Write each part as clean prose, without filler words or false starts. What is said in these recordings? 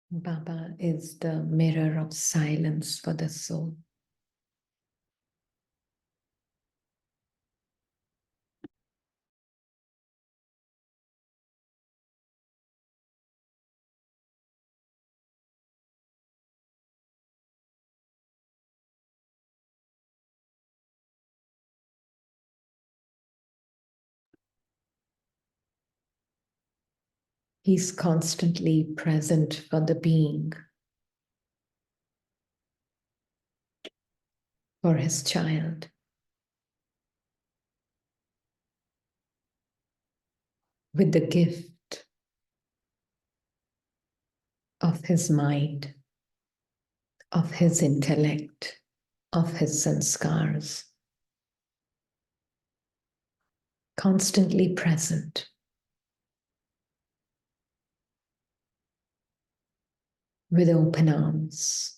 Baba is the mirror of silence for the soul. He's constantly present for the being, for his child, with the gift of his mind, of his intellect, of his sanskars, constantly present, with open arms.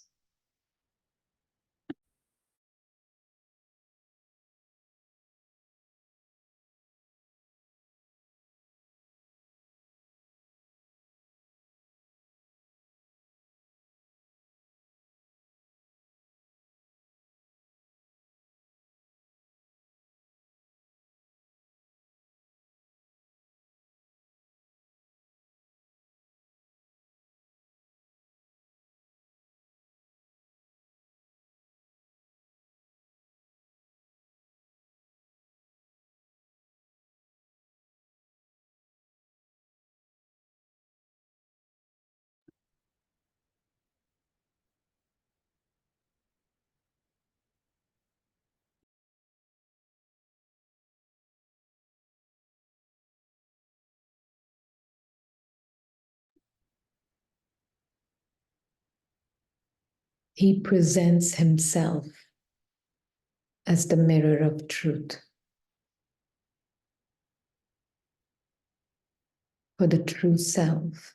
He presents himself as the mirror of truth, for the true self.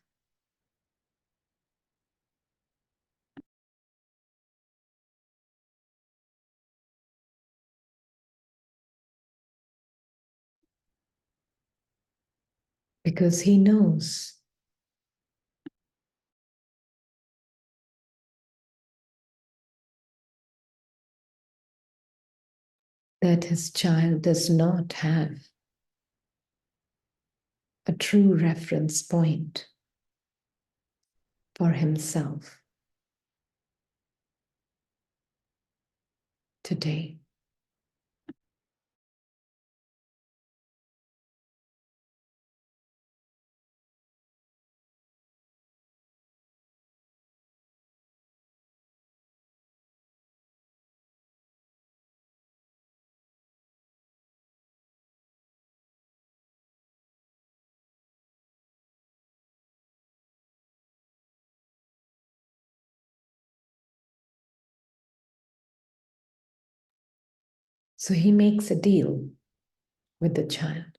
Because he knows that his child does not have a true reference point for himself today. So he makes a deal with the child.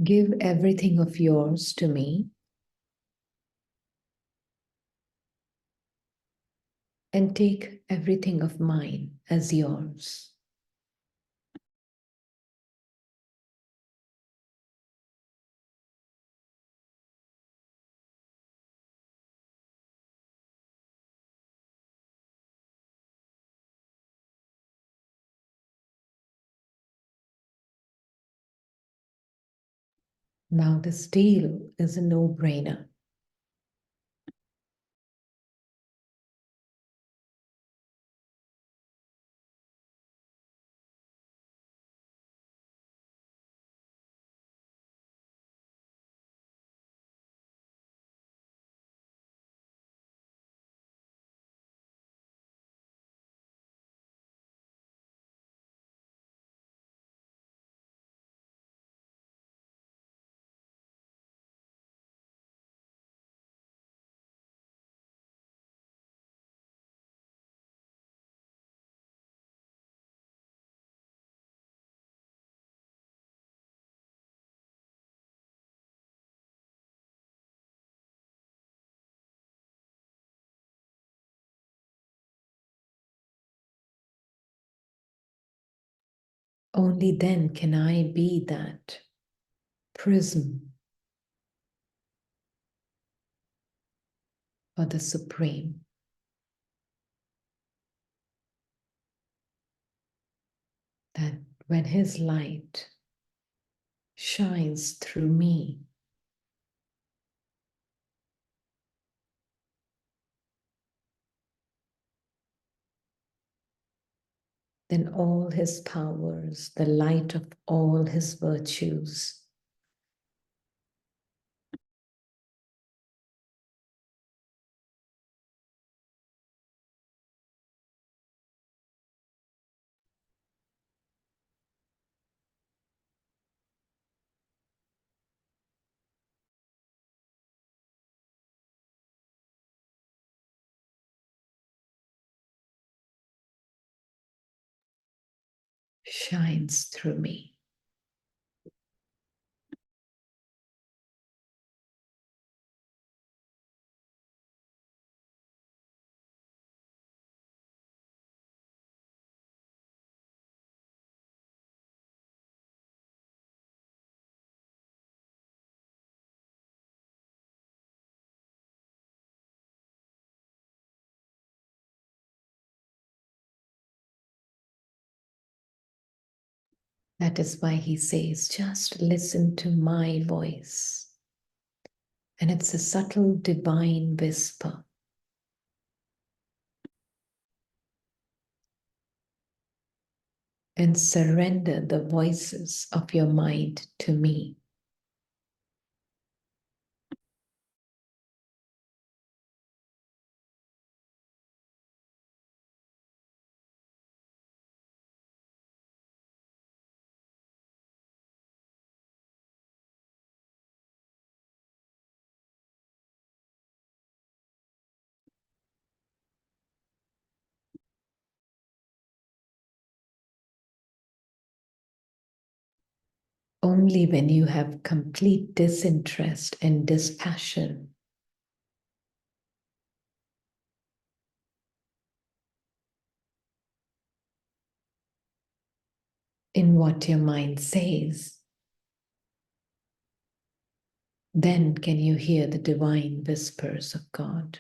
Give everything of yours to me and take everything of mine as yours. Now, this deal is a no-brainer. Only then can I be that prism for the Supreme. That when His light shines through me, then all His powers, the light of all His virtues, shines through me. That is why He says, just listen to my voice. And it's a subtle divine whisper. And surrender the voices of your mind to me. Only when you have complete disinterest and dispassion in what your mind says, then can you hear the divine whispers of God.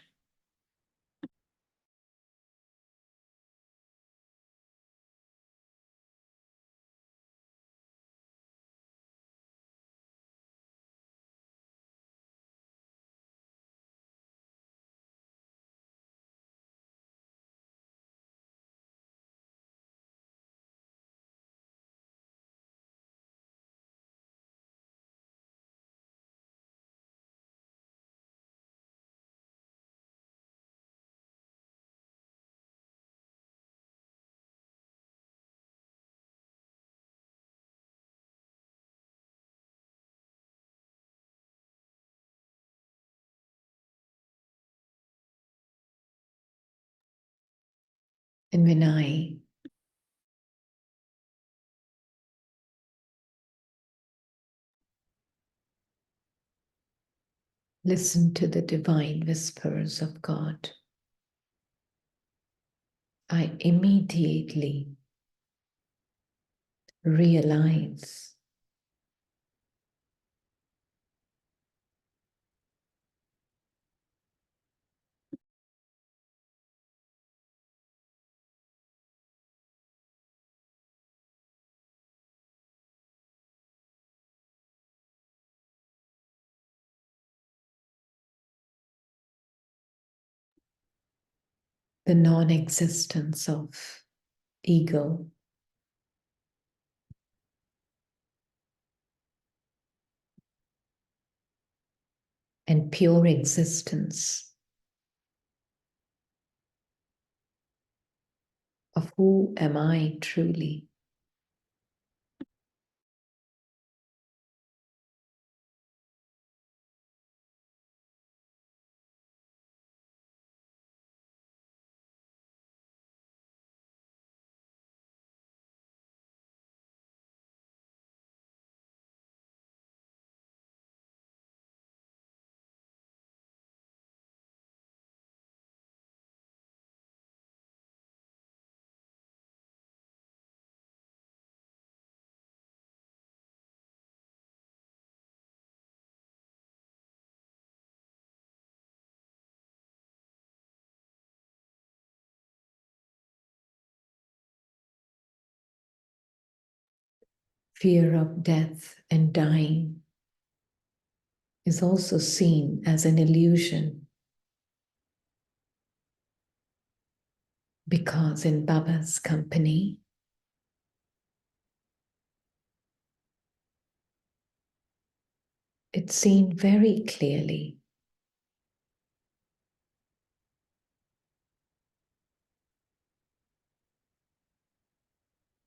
And when I listen to the divine whispers of God, I immediately realize the non-existence of ego and pure existence of who am I truly. Fear of death and dying is also seen as an illusion, because in Baba's company, it's seen very clearly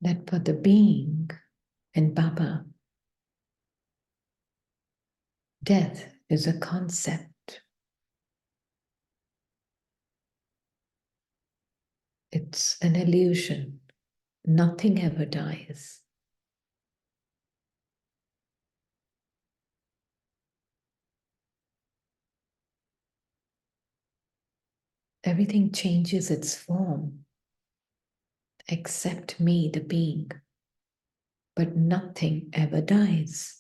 that for the being and Baba, death is a concept. It's an illusion. Nothing ever dies. Everything changes its form, except me, the being, but nothing ever dies.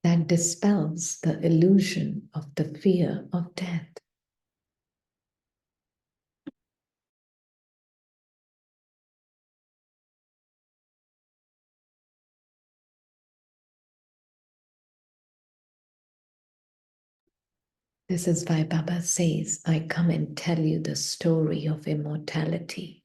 That dispels the illusion of the fear of death. This is why Baba says, I come and tell you the story of immortality.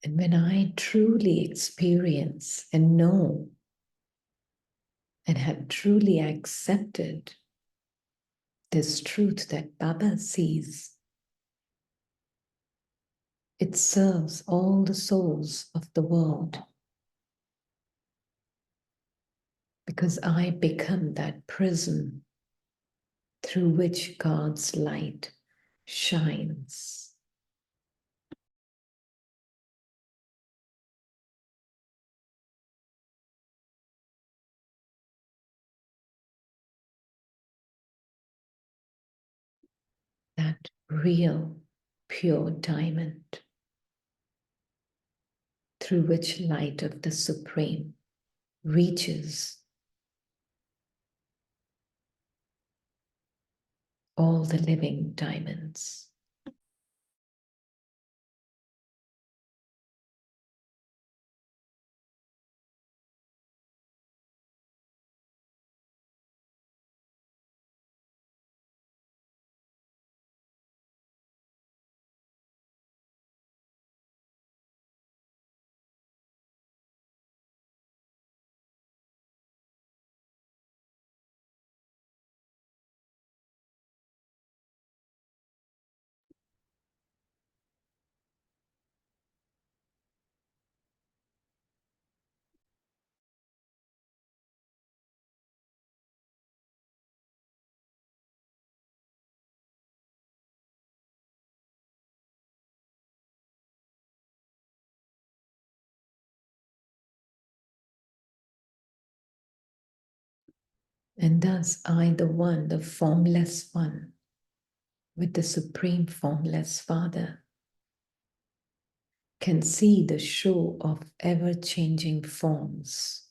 And when I truly experience and know and have truly accepted this truth that Baba sees, it serves all the souls of the world, because I become that prism through which God's light shines. That real, pure diamond through which light of the Supreme reaches all the living diamonds. And thus I, the one, the formless one, with the Supreme Formless Father, can see the show of ever-changing forms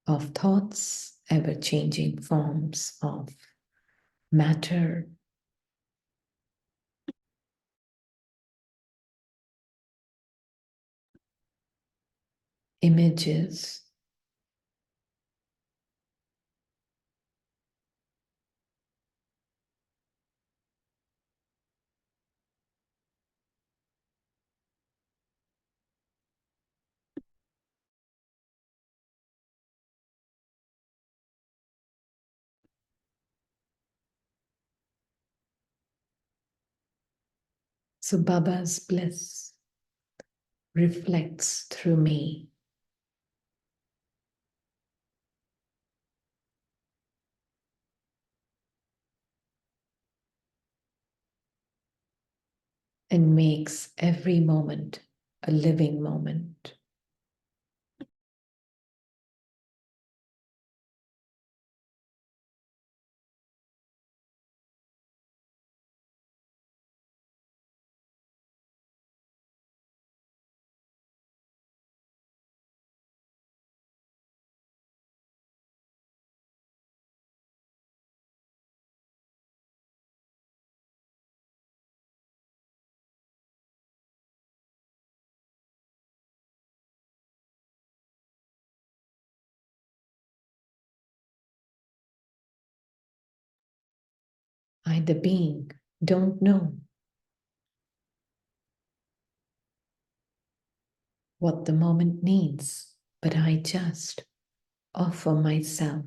of thoughts, ever-changing forms of matter, images, so Baba's bliss reflects through me and makes every moment a living moment. I, the being, don't know what the moment needs, but I just offer myself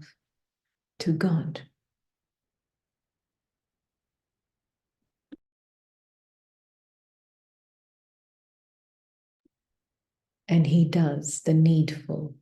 to God. And He does the needful.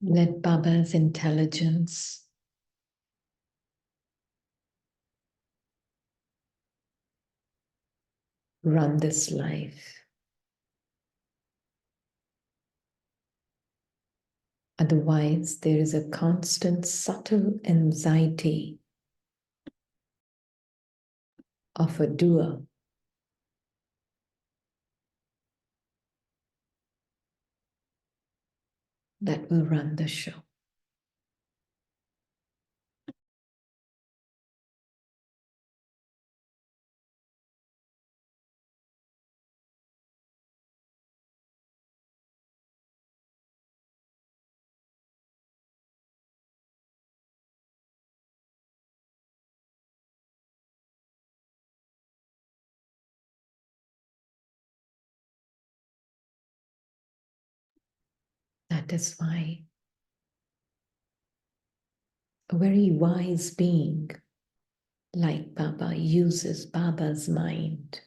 Let Baba's intelligence run this life. Otherwise, there is a constant, subtle anxiety of a doer that will run the show. That is why a very wise being like Baba uses Baba's mind.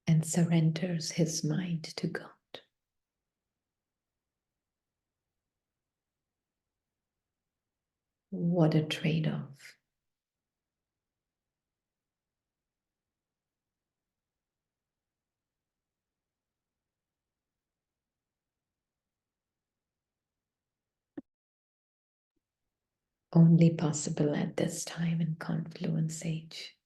And surrenders his mind to God. What a trade-off. Only possible at this time in Confluence Age.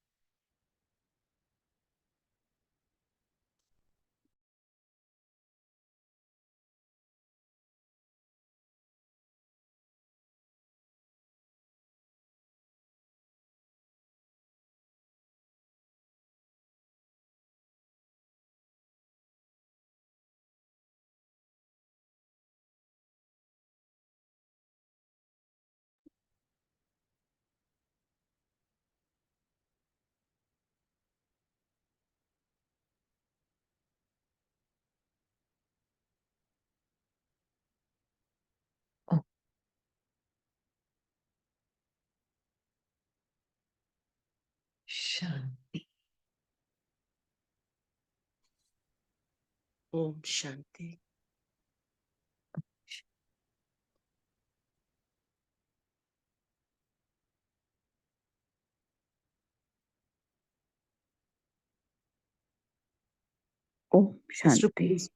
Oh, Shanti. Om Shanti. Om Sister, Shanti. please.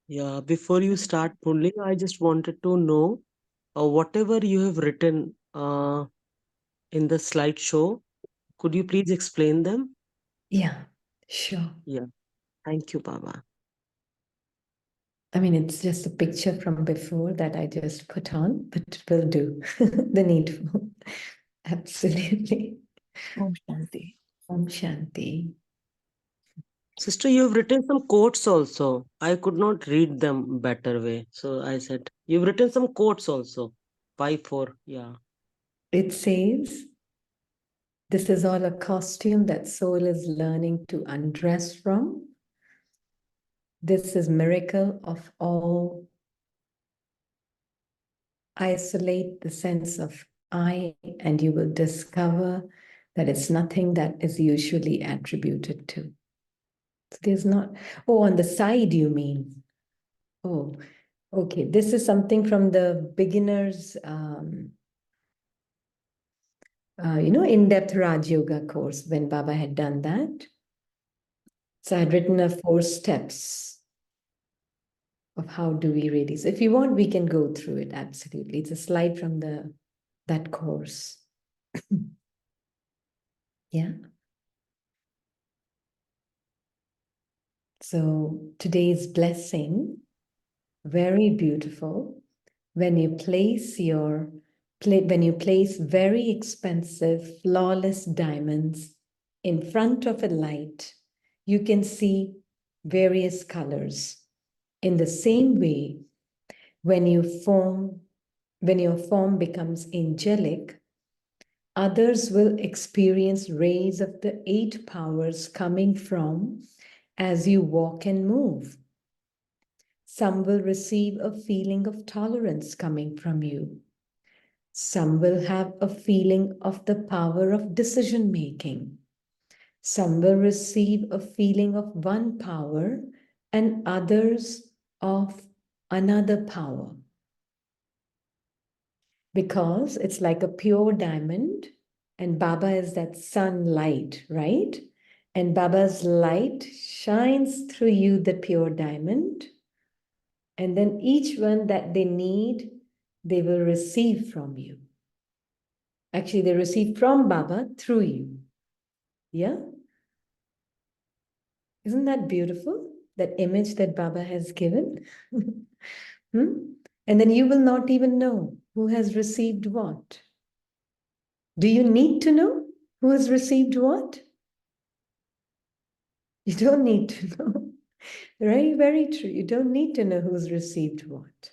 Yeah, before you start pulling, I just wanted to know whatever you have written in the slideshow, could you please explain them? Yeah, sure. Yeah, thank you, Baba. I mean, it's just a picture from before that I just put on, but it will do the needful. Absolutely. Om Shanti. Om Shanti. Sister, you have written some quotes also. I could not read them better way. So I said, you've written some quotes also. 5-4. Yeah. It says, this is all a costume that soul is learning to undress from. This is miracle of all. Isolate the sense of I, and you will discover that it's nothing that is usually attributed to. So there's not, oh, on the side, you mean? Oh, okay. This is something from the beginner's, in-depth Raj Yoga course when Baba had done that. So I had written a 4 steps of how do we really. So if you want, we can go through it. Absolutely. It's a slide from that course. Yeah. So today's blessing, very beautiful. When you place very expensive, flawless diamonds in front of a light, you can see various colors. In the same way, when your form becomes angelic, others will experience rays of the 8 powers coming from as you walk and move. Some will receive a feeling of tolerance coming from you. Some will have a feeling of the power of decision making. Some will receive a feeling of one power and others of another power. Because it's like a pure diamond, and Baba is that sunlight, right? And Baba's light shines through you, the pure diamond. And then each one that they need, they will receive from you. Actually, they receive from Baba through you. Yeah? Isn't that beautiful? That image that Baba has given? And then you will not even know who has received what. Do you need to know who has received what? You don't need to know. Very, very true. You don't need to know who's received what.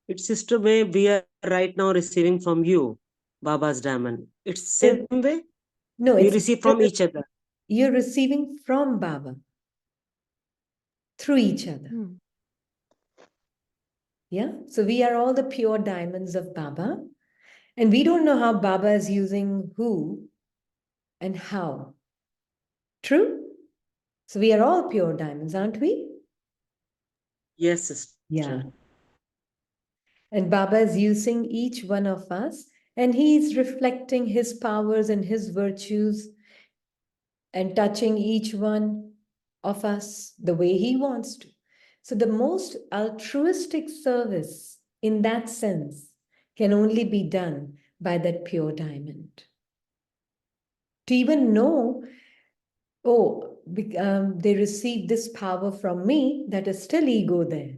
It's Sister May, we are right now receiving from you, Baba's diamond. It's same Oh, way? We no, receive from each other. you're receiving from Baba through each other. Hmm. Yeah. So we are all the pure diamonds of Baba. And we don't know how Baba is using who and how. True? So we are all pure diamonds, aren't we? Yes, sister. Yeah. And Baba is using each one of us, and he's reflecting his powers and his virtues and touching each one of us the way he wants to. So the most altruistic service in that sense can only be done by that pure diamond. To even know, oh, they received this power from me, that is still ego there.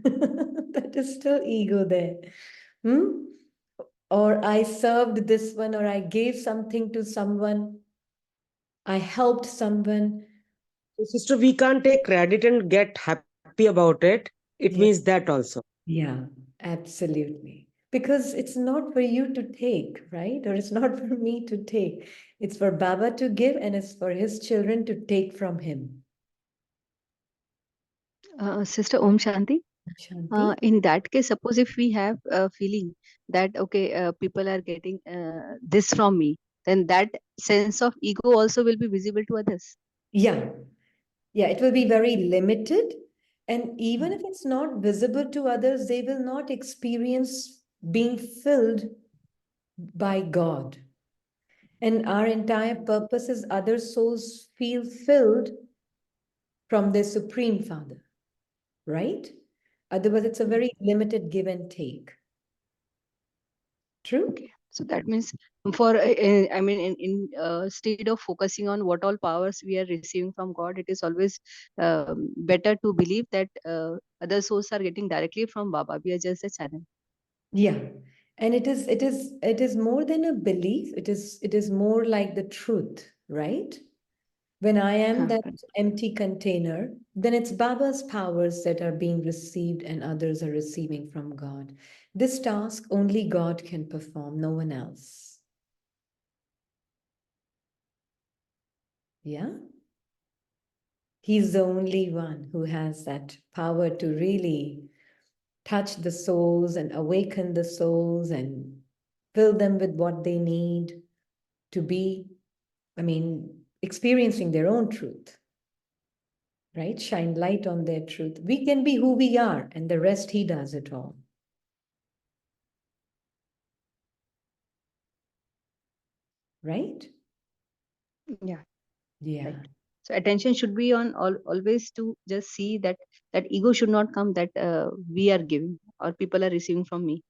That is still ego there. Hmm? Or I served this one, or I gave something to someone, I helped someone. So, sister, we can't take credit and get happy about it. It means Yeah, that also. yeah, absolutely. Because it's not for you to take, right? Or it's not for me to take. It's for Baba to give, and it's for his children to take from him. Sister Om Shanti. Shanti? In that case, suppose if we have a feeling that okay, people are getting this from me, then that sense of ego also will be visible to others. Yeah, yeah, it will be very limited. And even if it's not visible to others, they will not experience being filled by God. And our entire purpose is other souls feel filled from their Supreme Father, right? Otherwise, it's a very limited give and take. True? Okay, so that means for I mean, in instead of focusing on what all powers we are receiving from God, it is always better to believe that other souls are getting directly from Baba. We are just a channel. Yeah. And it is more than a belief. It is more like the truth, right? When I am that Correct. empty container, then it's Baba's powers that are being received and others are receiving from God. This task only God can perform, no one else. Yeah? He's the only one who has that power to really touch the souls and awaken the souls and fill them with what they need to be, experiencing their own truth, right? Shine light on their truth. We can be who we are, and the rest He does it all. Right? Yeah. Yeah. Right. So attention should be on always to just see that ego should not come, that we are giving or people are receiving from me.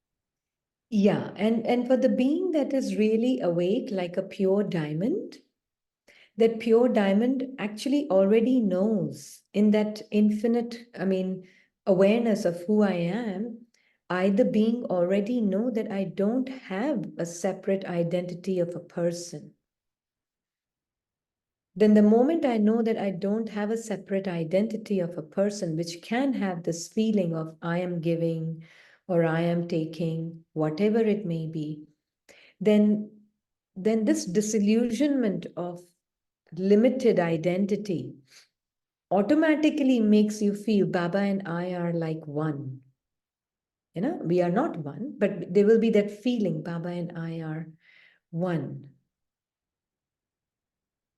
Yeah. And for the being that is really awake like a pure diamond, that pure diamond actually already knows in that infinite, awareness of who I am. I, the being, already know that I don't have a separate identity of a person. Then the moment I know that I don't have a separate identity of a person, which can have this feeling of I am giving or I am taking, whatever it may be, then this disillusionment of limited identity automatically makes you feel Baba and I are like one. We are not one, but there will be that feeling Baba and I are one.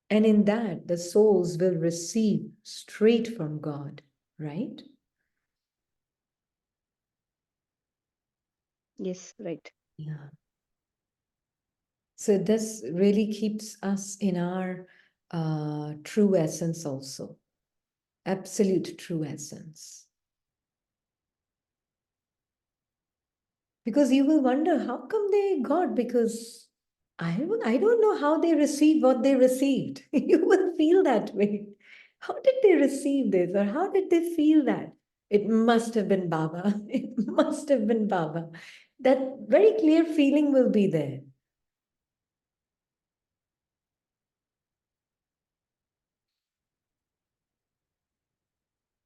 And in that, the souls will receive straight from God, right? Yes, right. Yeah. So this really keeps us in our true essence also, absolute true essence. Because you will wonder, how come they got? Because I don't know how they received what they received. You will feel that way. How did they receive this? Or how did they feel that? It must have been Baba. It must have been Baba. That very clear feeling will be there.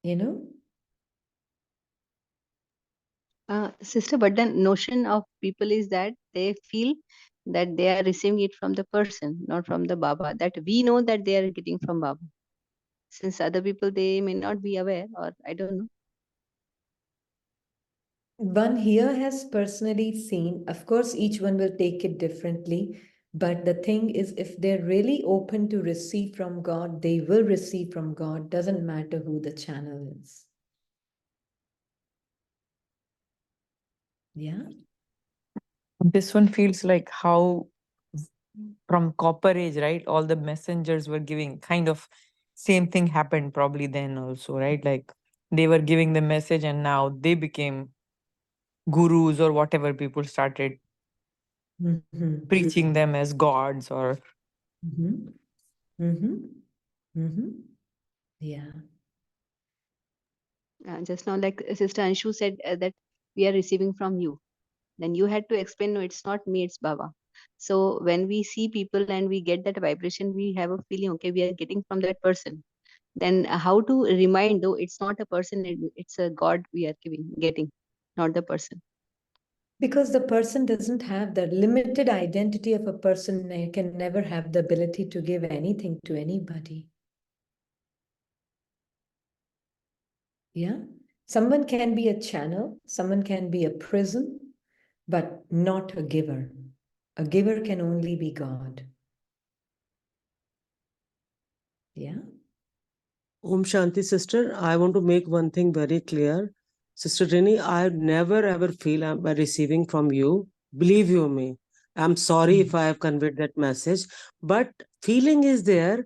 You know? Sister, but the notion of people is that they feel that they are receiving it from the person, not from the Baba. That we know that they are getting from Baba. Since other people, they may not be aware, or I don't know. One here has personally seen, of course, each one will take it differently. But the thing is, if they're really open to receive from God, they will receive from God. Doesn't matter who the channel is. Yeah. This one feels like how from Copper Age, right? All the messengers were giving kind of same thing happened probably then also, right? Like they were giving the message and now they became gurus or whatever, people started Mm-hmm. preaching them as gods or Mm-hmm. Mm-hmm. Mm-hmm. Yeah. Just now, like Sister Anshu said, that we are receiving from you. Then you had to explain, no, it's not me, it's Baba. So when we see people and we get that vibration, we have a feeling, okay, we are getting from that person. Then how to remind, though it's not a person, it's a God we are getting, not the person. Because the person doesn't have the limited identity of a person, can never have the ability to give anything to anybody. Yeah. Someone can be a channel, someone can be a prism, but not a giver. A giver can only be God. Yeah. Om Shanti, sister. I want to make one thing very clear. Sister Rini, I never ever feel I'm receiving from you. Believe you me. I'm sorry if I have conveyed that message, but feeling is there.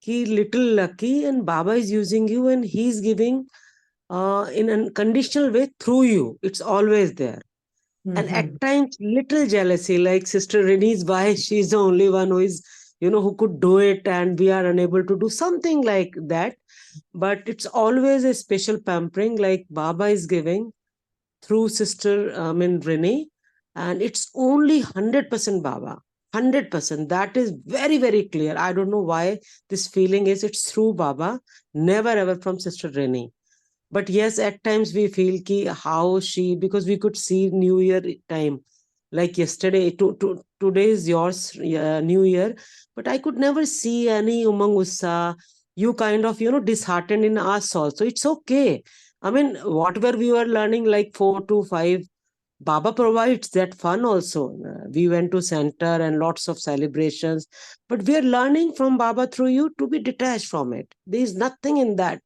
ki little lucky and Baba is using you and he's giving in a conditional way through you. It's always there. And at Mhm. times little jealousy, like Sister Rini's why she's the only one who is, who could do it and we are unable to do something like that. But it's always a special pampering like Baba is giving through Sister Rini, and it's only 100% Baba. 100%. That is very, very clear. I don't know why this feeling is. It's through Baba, never ever from Sister Rini. But yes, at times we feel ki how she, because we could see New Year time, like yesterday, today is yours, New Year, but I could never see any Umang Ussa. You kind of, disheartened in us also. It's okay. I mean, whatever we were learning, like 4 to 5, Baba provides that fun also. We went to center and lots of celebrations, but we are learning from Baba through you to be detached from it. There is nothing in that.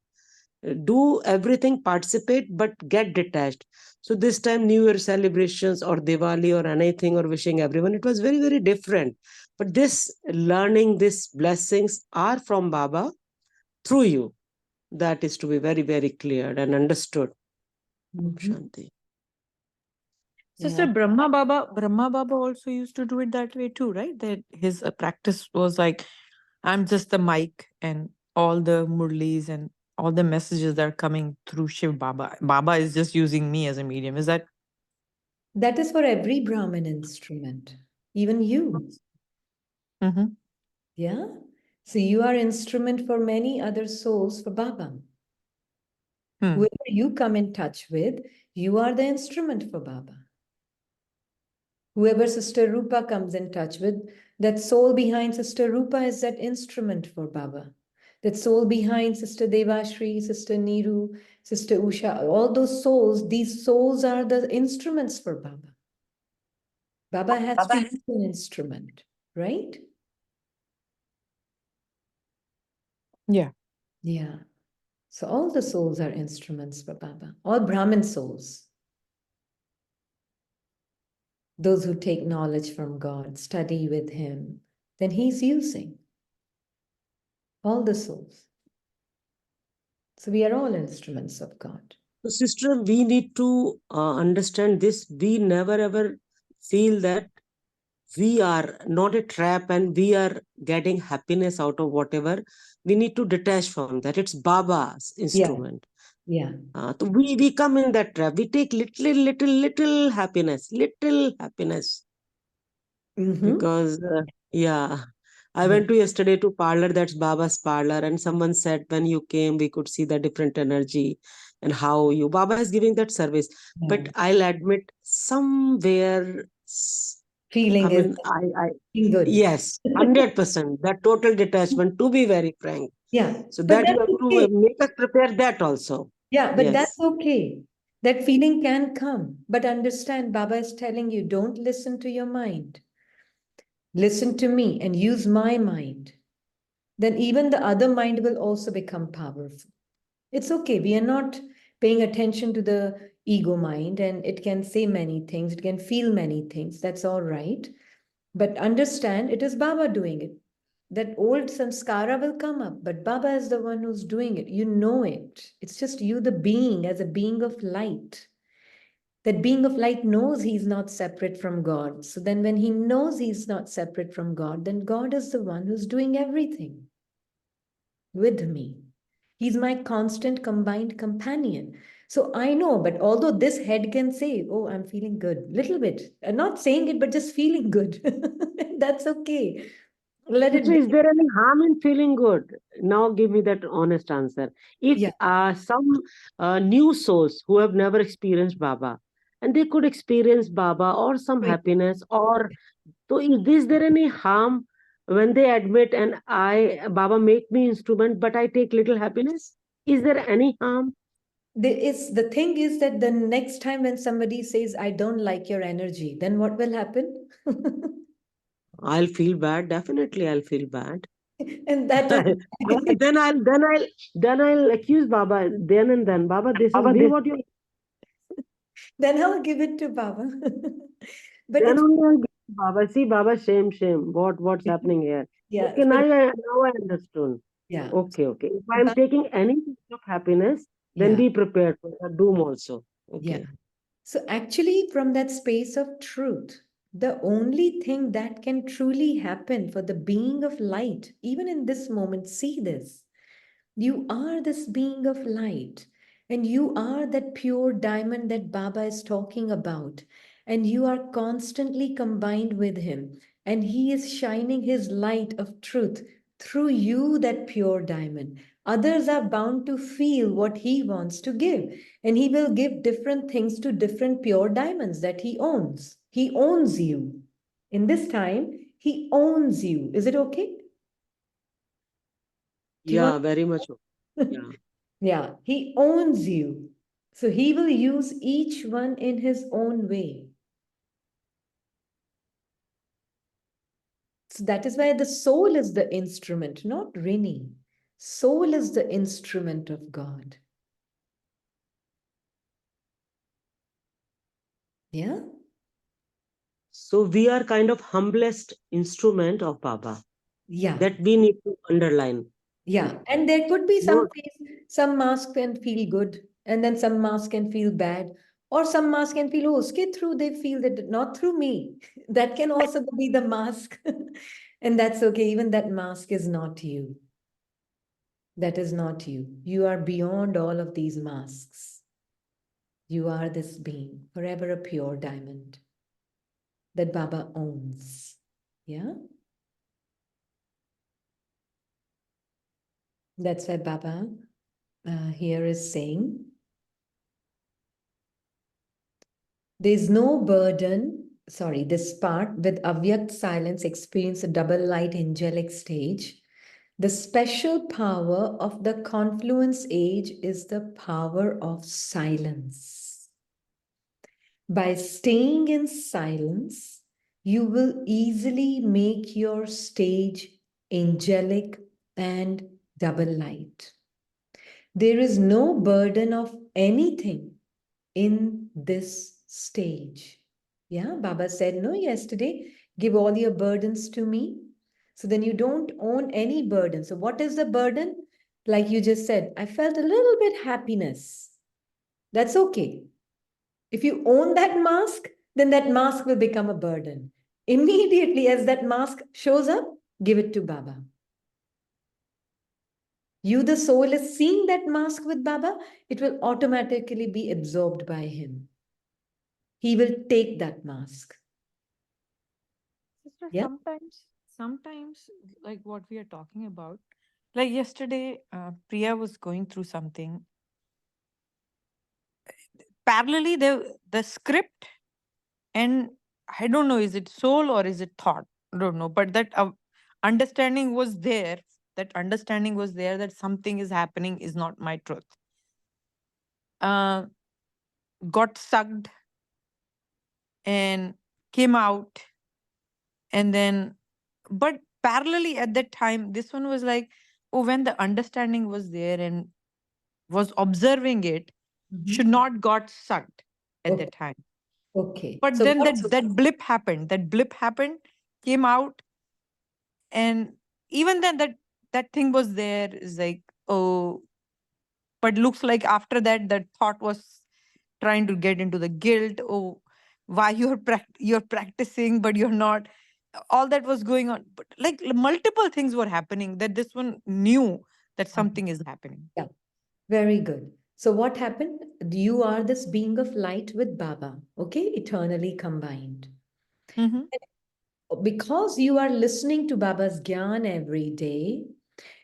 Do everything, participate, but get detached. So this time New Year celebrations or Diwali or anything or wishing everyone, it was very, very different. But this learning, these blessings are from Baba through you. That is to be very, very clear and understood. Om Mhm. Shanti. Sister Yeah. Brahma Baba also used to do it that way too, right? That his practice was like, I'm just the mic and all the murlis and all the messages that are coming through Shiv Baba. Baba is just using me as a medium. Is that? That is for every Brahmin instrument, even you. Mm-hmm. Yeah. So you are instrument for many other souls for Baba. Hmm. Whoever you come in touch with, you are the instrument for Baba. Whoever Sister Rupa comes in touch with, that soul behind Sister Rupa is that instrument for Baba. That soul behind Sister Devashri, Sister Neeru, Sister Usha, all those souls, these souls are the instruments for Baba. Baba has to use an instrument, right? Yeah. Yeah. So all the souls are instruments for Baba, all Brahmin souls. Those who take knowledge from God, study with Him, then He's using all the souls. So we are all instruments of God. So, sister, we need to understand this. We never ever feel that we are not a trap and we are getting happiness out of whatever. We need to detach from that. It's Baba's Yeah, instrument. yeah. So we come in that trap. We take little happiness Mm-hmm. because yeah, I Yeah, went to yesterday to parlor, that's Baba's parlor, and someone said when you came we could see the different energy and how you Baba is giving that service. But yeah. I'll admit somewhere I Feeling is mean I feeling good. yes, 100%, that total detachment, to be very frank. Yeah, So but that you that's have to okay. make us prepare that also. Yeah, but that's Yes. okay. That feeling can come. But understand, Baba is telling you, don't listen to your mind. Listen to me and use my mind. Then even the other mind will also become powerful. It's okay. We are not paying attention to the ego mind, and it can say many things, it can feel many things. That's all right. But understand it is Baba doing it. That old samskara will come up, but Baba is the one who's doing it. You know it. It's just you, the being, as a being of light. That being of light knows he's not separate from God. So then, when he knows he's not separate from God, then God is the one who's doing everything with me. He's my constant combined companion. So I know, but although this head can say, oh, I'm feeling good, little bit, not saying it, but just feeling good. That's okay. Let So it be. is there any harm in feeling good? Now give me that honest answer. If Yeah. some new souls who have never experienced Baba and they could experience Baba or some Wait. happiness or so is there any harm when they admit and I Baba make me instrument but I take little happiness? Is there any harm? The thing is that the next time when somebody says, I don't like your energy, then what will happen? I'll feel bad. Definitely I'll feel bad. And that is then I'll accuse Baba then and then. Baba, this is me what you then I'll give it to Baba. But then it's only I'll give Baba. See, Baba, shame. What's happening here? yeah, Okay, now but I understood. Yeah. Okay, okay. If I'm But taking any piece of happiness, then yeah, be prepared for the doom also. yeah. Okay. So actually, from that space of truth, the only thing that can truly happen for the being of light, even in this moment, see this. You are this being of light, and you are that pure diamond that Baba is talking about. And you are constantly combined with him, and he is shining his light of truth through you, that pure diamond. Others are bound to feel what he wants to give, and he will give different things to different pure diamonds that he owns. He owns you. In this time, he owns you. Is it okay? Do you want? Yeah, very much. Yeah. Yeah, he owns you. So he will use each one in his own way. So that is why the soul is the instrument, not Rini. Soul is the instrument of God. Yeah? So we are kind of humblest instrument of Baba. Yeah. That we need to underline. Yeah. And there could be No, some mask can feel good, and then some mask can feel bad. Or some mask can feel, oh, skid through, they feel that not through me. That can also be the mask. And that's okay. Even that mask is not you. That is not you. You are beyond all of these masks. You are this being, forever a pure diamond that Baba owns. Yeah? That's why Baba here is saying there's no burden. Sorry, this part with Avyakt silence experience a double light angelic stage. The special power of the confluence age is the power of silence. By staying in silence, you will easily make your stage angelic and double light. There is no burden of anything in this stage. Yeah, Baba said, no, yesterday, give all your burdens to me. So then you don't own any burden. So what is the burden? Like you just said, I felt a little bit happiness. That's okay. If you own that mask, then that mask will become a burden. Immediately as that mask shows up, give it to Baba. You, the soul, is seeing that mask with Baba, it will automatically be absorbed by him. He will take that mask. Sister, Yeah. sometimes, like what we are talking about, like yesterday, Priya was going through something. Parallelly, the script, and I don't know, is it soul or is it thought? I don't know, but that understanding was there. That understanding was there that something is happening is not my truth. Uh, got sucked and came out, and then, but parallelly at that time, this one was like, oh, when the understanding was there and was observing it, should not got sucked at Okay. that time. Okay. But So then what's that blip happened. That blip happened, came out, and even then that thing was there. Is like, oh, but looks like after that that thought was trying to get into the guilt. Oh, why you're practicing but you're not. All that was going on, but like multiple things were happening that this one knew that something is happening. yeah, very good. So what happened? You are this being of light with Baba, okay, eternally combined. Mm-hmm. Because you are listening to Baba's Gyan every day,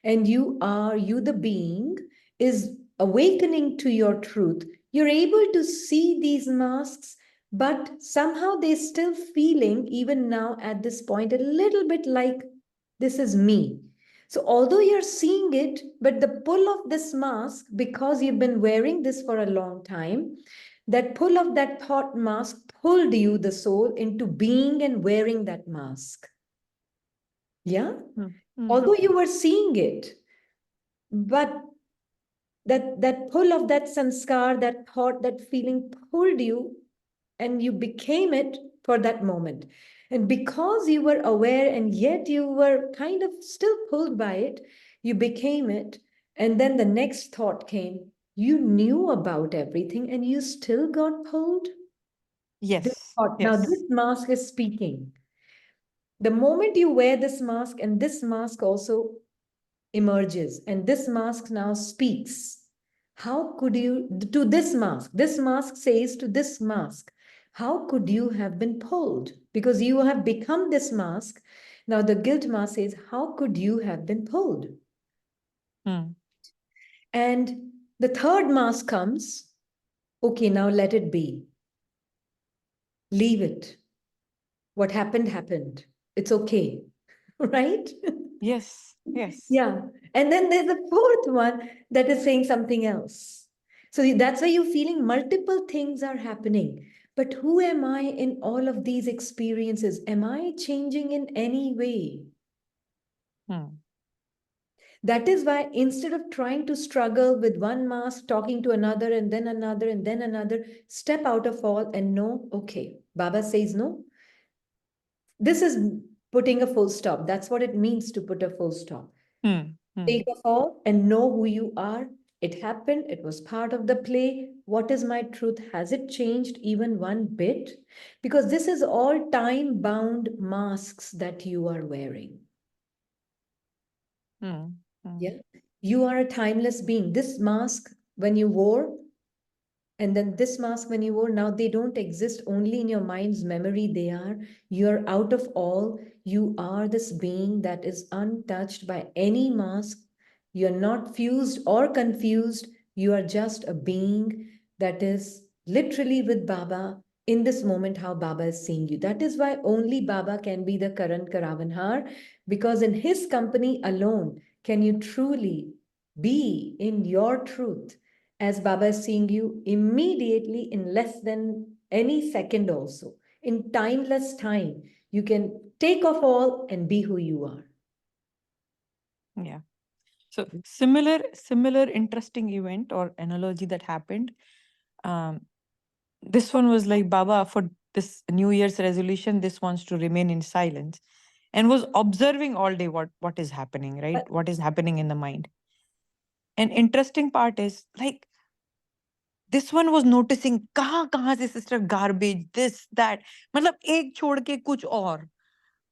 and you the being is awakening to your truth, you're able to see these masks, but somehow they're still feeling, even now at this point, a little bit like this is me. So although you're seeing it, but the pull of this mask, because you've been wearing this for a long time, that pull of that thought mask pulled you, the soul, into being and wearing that mask. Yeah? Mm-hmm. Although you were seeing it, but that pull of that sanskar, that thought, that feeling pulled you, and you became it for that moment. And because you were aware and yet you were kind of still pulled by it, You became it. And then the next thought came, you knew about everything and you still got pulled? This Yes. thought, now Yes. this mask is speaking. The moment you wear this mask, and this mask also emerges, and this mask now speaks. How could you, to this mask says to this mask, how could you have been pulled? Because you have become this mask. Now the guilt mask says, how could you have been pulled? Hmm. And the third mask comes, okay, now let it be. Leave it. What happened, happened. It's okay, right? Yes. Yes. Yeah. And then there's a fourth one that is saying something else. So that's why you're feeling multiple things are happening. But who am I in all of these experiences? Am I changing in any way? Hmm. That is why instead of trying to struggle with one mask, talking to another, and then another, and then another, step out of all and know, okay, Baba says no. This is putting a full stop. That's what it means to put a full stop. Hmm. Hmm. Take a fall and know who you are. It happened. It was part of the play. What is my truth? Has it changed even one bit? Because this is all time bound masks that you are wearing. Hmm. Hmm. Yeah. You are a timeless being. This mask, when you wore, and then this mask, when you wore, now they don't exist only in your mind's memory. You're out of all. You are this being that is untouched by any mask. You're not fused or confused. You are just a being that is literally with Baba in this moment, how Baba is seeing you. That is why only Baba can be the Karan Karavanhar, because in his company alone can you truly be in your truth as Baba is seeing you immediately in less than any second also. In timeless time, you can take off all and be who you are. Yeah. So similar interesting event or analogy that happened. Um, this one was like Baba for this New Year's resolution. This wants to remain in silence, and was observing all day what is happening, right? But What is happening in the mind. And interesting part is like this one was noticing कहाँ से sister garbage this that मतलब एक छोड़ के कुछ और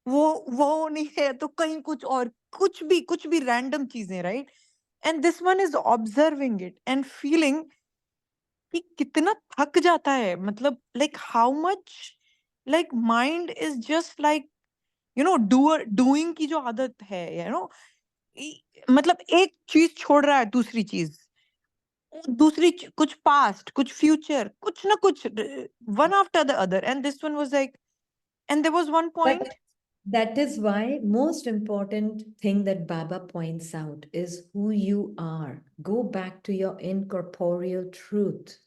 वो नहीं है तो कहीं कुछ भी random चीजें right and this one is observing it and feeling कि कितना थक जाता है मतलब like how much like mind is just like doing की जो आदत है मतलब एक चीज छोड़ रहा है दूसरी चीज कुछ past कुछ future कुछ ना कुछ one after the other and this one was like and there was one but point. that is why most important thing that Baba points out is who you are. Go back to your incorporeal truth.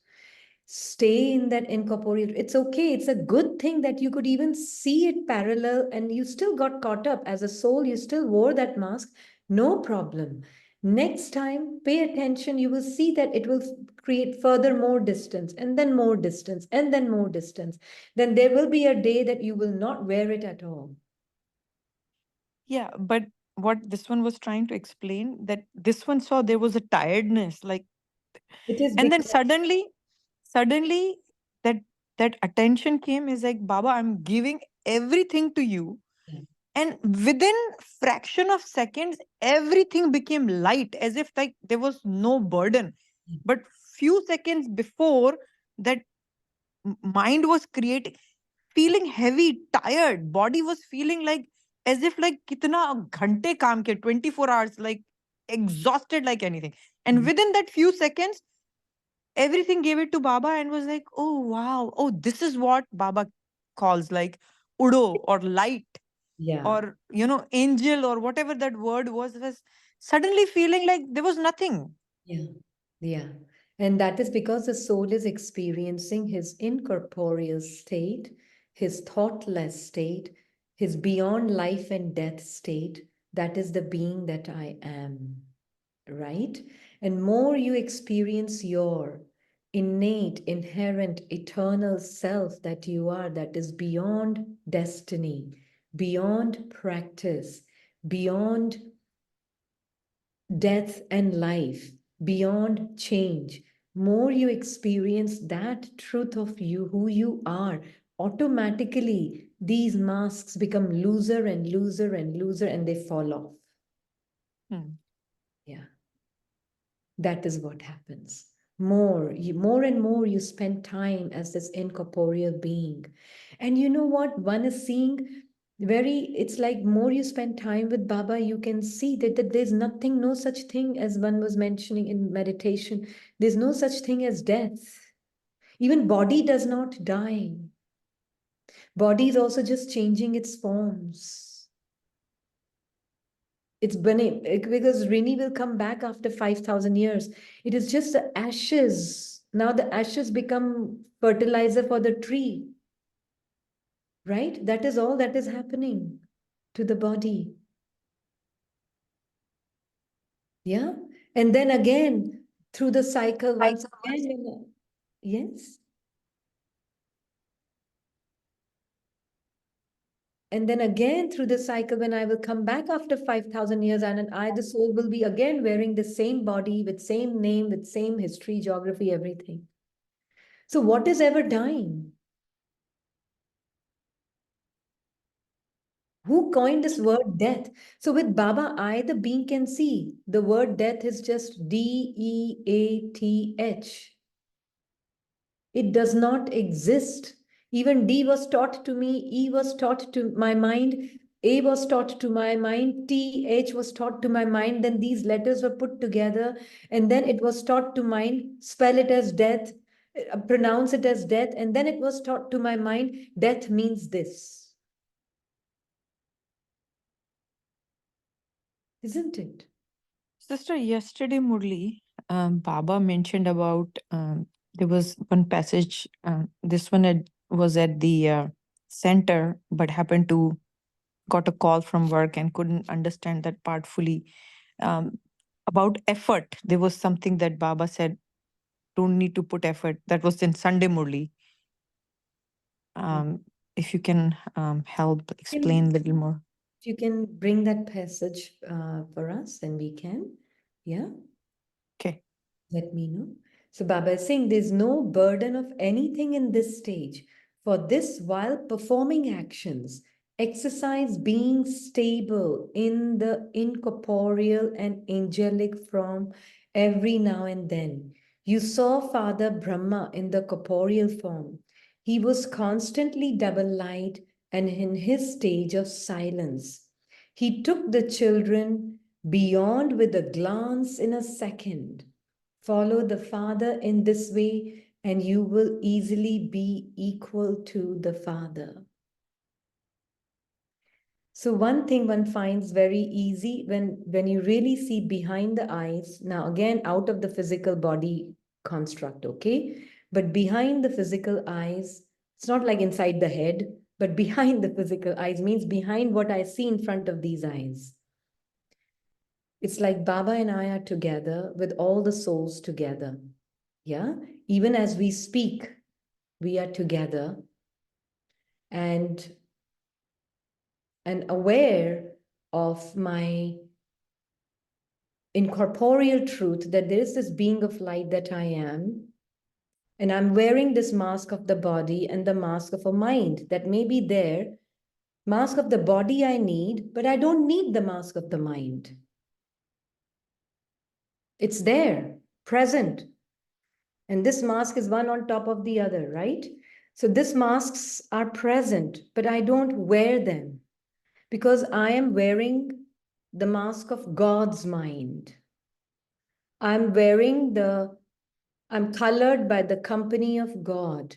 Stay in that incorporeal. It's okay. It's a good thing that you could even see it parallel and you still got caught up as a soul. You still wore that mask. No problem. Next time, pay attention. You will see that it will create further more distance and then more distance and then more distance. Then there will be a day that you will not wear it at all. Yeah, but what this one was trying to explain that this one saw there was a tiredness like It is and then because suddenly that that attention came is like Baba I'm giving everything to you yeah, and within fraction of seconds everything became light as if like there was no burden yeah, but few seconds before that mind was creating feeling heavy tired body was feeling like as if like kitna ghante kaam ke 24 hours like exhausted like anything and yeah, within that few seconds everything gave it to Baba and was like oh wow oh this is what Baba calls like udo or light yeah. or angel or whatever that word was suddenly feeling like there was nothing. Yeah, yeah. And that is because the soul is experiencing his incorporeal state, his thoughtless state, his beyond life and death state. That is the being that I am, right? And more you experience your innate, inherent, eternal self that you are, that is beyond destiny, beyond practice, beyond death and life, beyond change, more you experience that truth of you, who you are, automatically these masks become looser and looser and looser and they fall off. Yeah. That is what happens. More and more you spend time as this incorporeal being. And you know what? One is seeing it's like more you spend time with Baba, you can see that there's nothing, no such thing as one was mentioning in meditation. There's no such thing as death. Even body does not die. Body is also just changing its forms. It's burning because Rini will come back after 5,000 years. It is just the ashes. Now the ashes become fertilizer for the tree. Right? That is all that is happening to the body. Yeah. And then again, through the cycle, once again, yes. And then again, through the cycle, when I will come back after 5,000 years, and I, the soul, will be again wearing the same body with same name, with same history, geography, everything. So what is ever dying? Who coined this word death? So with Baba, I, the being, can see the word death is just DEATH. It does not exist. Even D was taught to me, E was taught to my mind, A was taught to my mind, TH was taught to my mind. Then these letters were put together, and then it was taught to mind, spell it as death, pronounce it as death, and then it was taught to my mind, death means this. Isn't it? Sister, yesterday, Murli, Baba mentioned about there was one passage. This one was at the center, but happened to got a call from work and couldn't understand that part fully. Um, about effort, there was something that Baba said, "Don't need to put effort." That was in Sunday, Murli. If you can help explain a little more. If you can bring that passage for us, then we can. Yeah. Okay. Let me know. So Baba is saying there's no burden of anything in this stage. For this, while performing actions, exercise being stable in the incorporeal and angelic form every now and then. You saw Father Brahma in the corporeal form. He was constantly double light and in his stage of silence. He took the children beyond with a glance in a second. Follow the Father in this way, and you will easily be equal to the Father. So one thing one finds very easy when you really see behind the eyes, now again, out of the physical body construct, okay? But behind the physical eyes, it's not like inside the head, but behind the physical eyes means behind what I see in front of these eyes. It's like Baba and I are together with all the souls together. Yeah, even as we speak, we are together and aware of my incorporeal truth that there is this being of light that I am. And I'm wearing this mask of the body and the mask of a mind that may be there. Mask of the body I need, but I don't need the mask of the mind. It's there, present. And this mask is one on top of the other, right? So these masks are present, but I don't wear them because I am wearing the mask of God's mind. I'm colored by the company of God,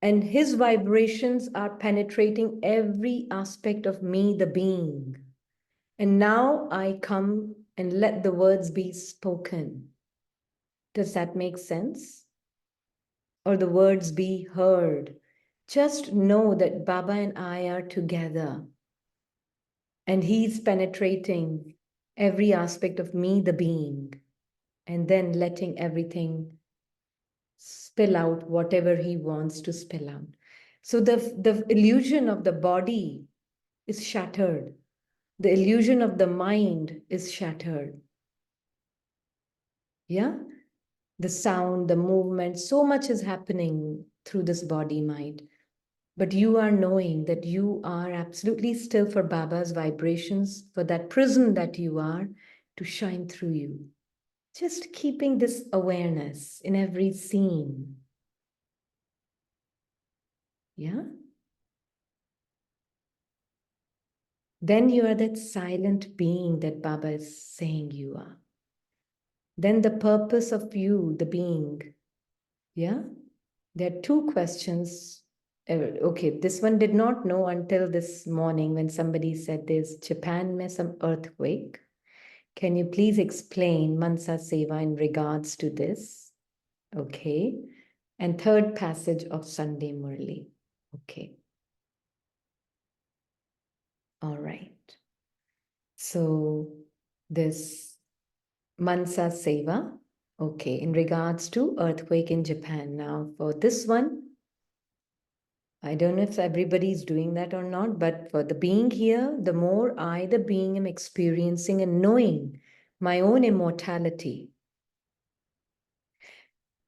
and his vibrations are penetrating every aspect of me, the being. And now I come and let the words be spoken. Does that make sense? Or the words be heard? Just know that Baba and I are together, and he's penetrating every aspect of me, the being, and then letting everything spill out whatever he wants to spill out. So the illusion of the body is shattered. The illusion of the mind is shattered. Yeah? The sound, the movement, so much is happening through this body mind. But you are knowing that you are absolutely still for Baba's vibrations, for that prism that you are, to shine through you. Just keeping this awareness in every scene. Yeah? Then you are that silent being that Baba is saying you are. Then the purpose of you, the being. Yeah? There are two questions. Okay, this one did not know until this morning when somebody said there's Japan mein some earthquake. Can you please explain Mansa Seva in regards to this? Okay. And third passage of Sunday Murli. Okay. All right. So this Mansa Seva. Okay. In regards to earthquake in Japan. Now for this one, I don't know if everybody's doing that or not, but for the being here, the more I, the being, am experiencing and knowing my own immortality,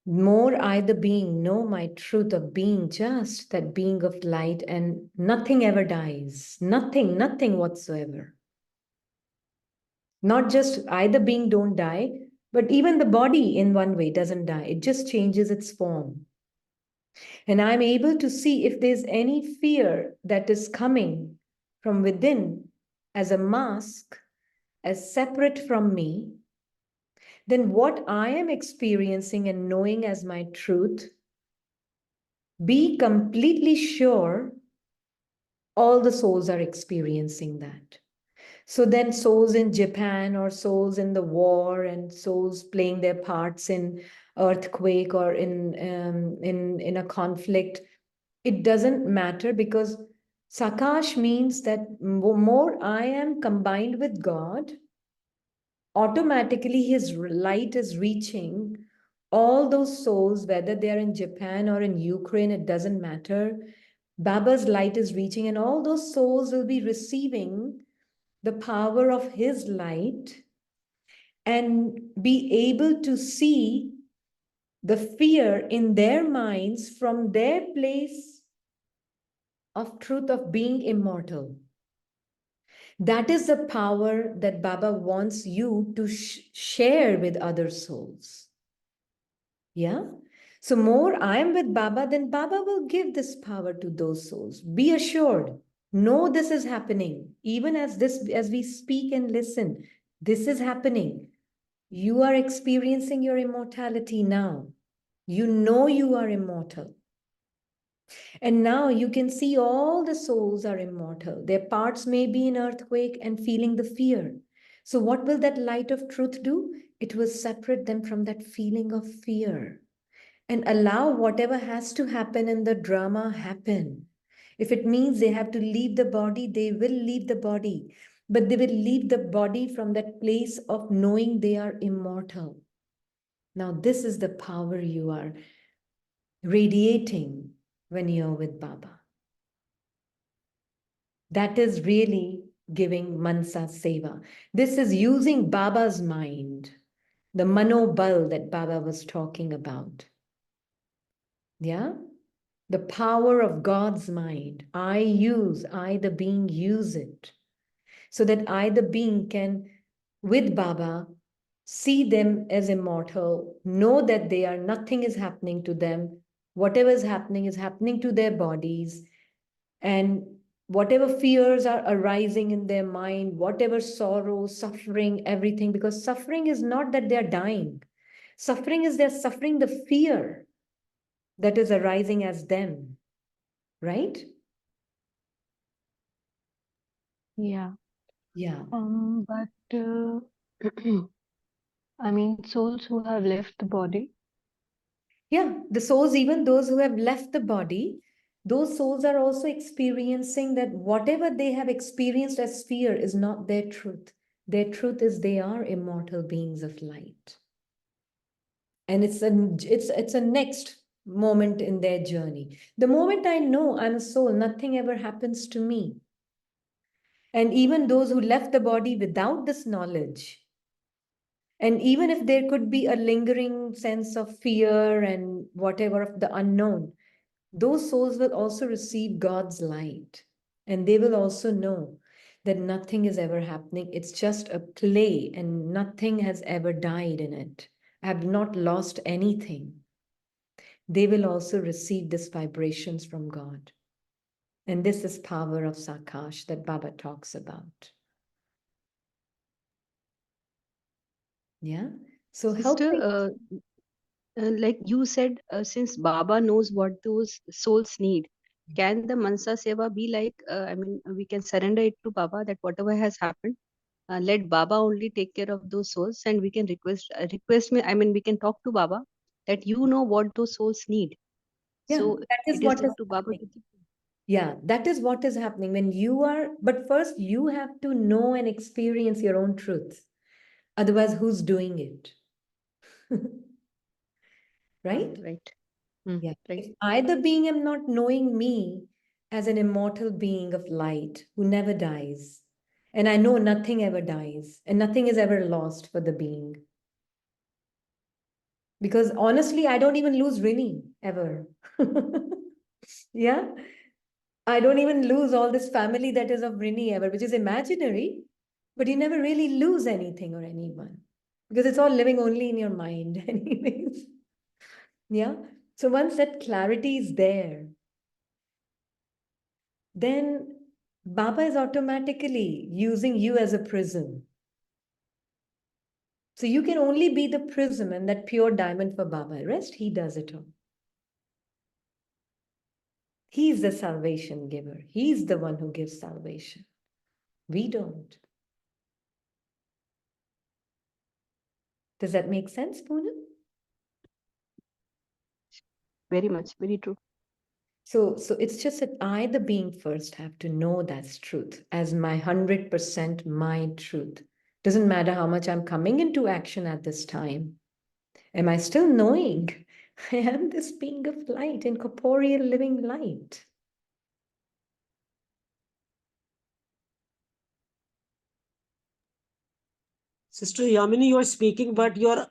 more I, the being, know my truth of being just that being of light and nothing ever dies, nothing whatsoever. Not just I, the being, don't die, but even the body in one way doesn't die. It just changes its form. And I'm able to see if there's any fear that is coming from within as a mask, as separate from me, then what I am experiencing and knowing as my truth, be completely sure all the souls are experiencing that. So then souls in Japan or souls in the war and souls playing their parts in earthquake or in a conflict, it doesn't matter because Sakash means that more I am combined with God, automatically his light is reaching all those souls, whether they're in Japan or in Ukraine, it doesn't matter. Baba's light is reaching, and all those souls will be receiving the power of his light and be able to see the fear in their minds from their place of truth of being immortal. That is the power that Baba wants you to share with other souls. Yeah? So more I am with Baba, then Baba will give this power to those souls. Be assured. Know this is happening. Even as we speak and listen, this is happening. You are experiencing your immortality now. You know you are immortal. And now you can see all the souls are immortal. Their parts may be in earthquake and feeling the fear. So what will that light of truth do? It will separate them from that feeling of fear and allow whatever has to happen in the drama happen. If it means they have to leave the body, they will leave the body. But they will leave the body from that place of knowing they are immortal. Now, this is the power you are radiating when you're with Baba. That is really giving Mansa Seva. This is using Baba's mind, the manobal that Baba was talking about. Yeah? The power of God's mind. I, the being, use it. So that I, the being, can, with Baba, see them as immortal, know that they are, nothing is happening to them. Whatever is happening to their bodies. And whatever fears are arising in their mind, whatever sorrow, suffering, everything, because suffering is not that they're dying. Suffering is they're suffering the fear that is arising as them, right? Yeah. Yeah. But I mean, souls who have left the body. Yeah, the souls, even those who have left the body, those souls are also experiencing that whatever they have experienced as fear is not their truth. Their truth is they are immortal beings of light. And it's a next moment in their journey. The moment I know I'm a soul, nothing ever happens to me. And even those who left the body without this knowledge, And even if there could be a lingering sense of fear and whatever of the unknown, those souls will also receive God's light. And they will also know that nothing is ever happening. It's just a play and nothing has ever died in it. I have not lost anything. They will also receive these vibrations from God. And this is power of Sakash that Baba talks about. Yeah. So Sister, helping. like you said, since Baba knows what those souls need, can the Mansa Seva be like, I mean, we can surrender it to Baba that whatever has happened, let Baba only take care of those souls, and we can request me. I mean, we can talk to Baba that you know what those souls need. Yeah, So that is it is what is up to Baba happening. to give. Yeah, that is what is happening when you are, but first you have to know and experience your own truth. Otherwise, who's doing it? Right? Right. Yeah. Right. If I, the being, am not knowing me as an immortal being of light who never dies, and I know nothing ever dies and nothing is ever lost for the being. Because honestly, I don't even lose Rini ever. Yeah. I don't even lose all this family that is of Rini ever, which is imaginary, but you never really lose anything or anyone because it's all living only in your mind, anyways. Yeah. So once that clarity is there, then Baba is automatically using you as a prism. So you can only be the prism and that pure diamond for Baba. Rest, he does it all. He's the salvation giver. He's the one who gives salvation. We don't. Does that make sense, Poonam? Very much. Very true. So it's just that I, the being first, have to know that's truth as my 100% my truth. Doesn't matter how much I'm coming into action at this time. Am I still knowing I am this being of light, incorporeal living light? Sister Yamini, you are speaking, but you are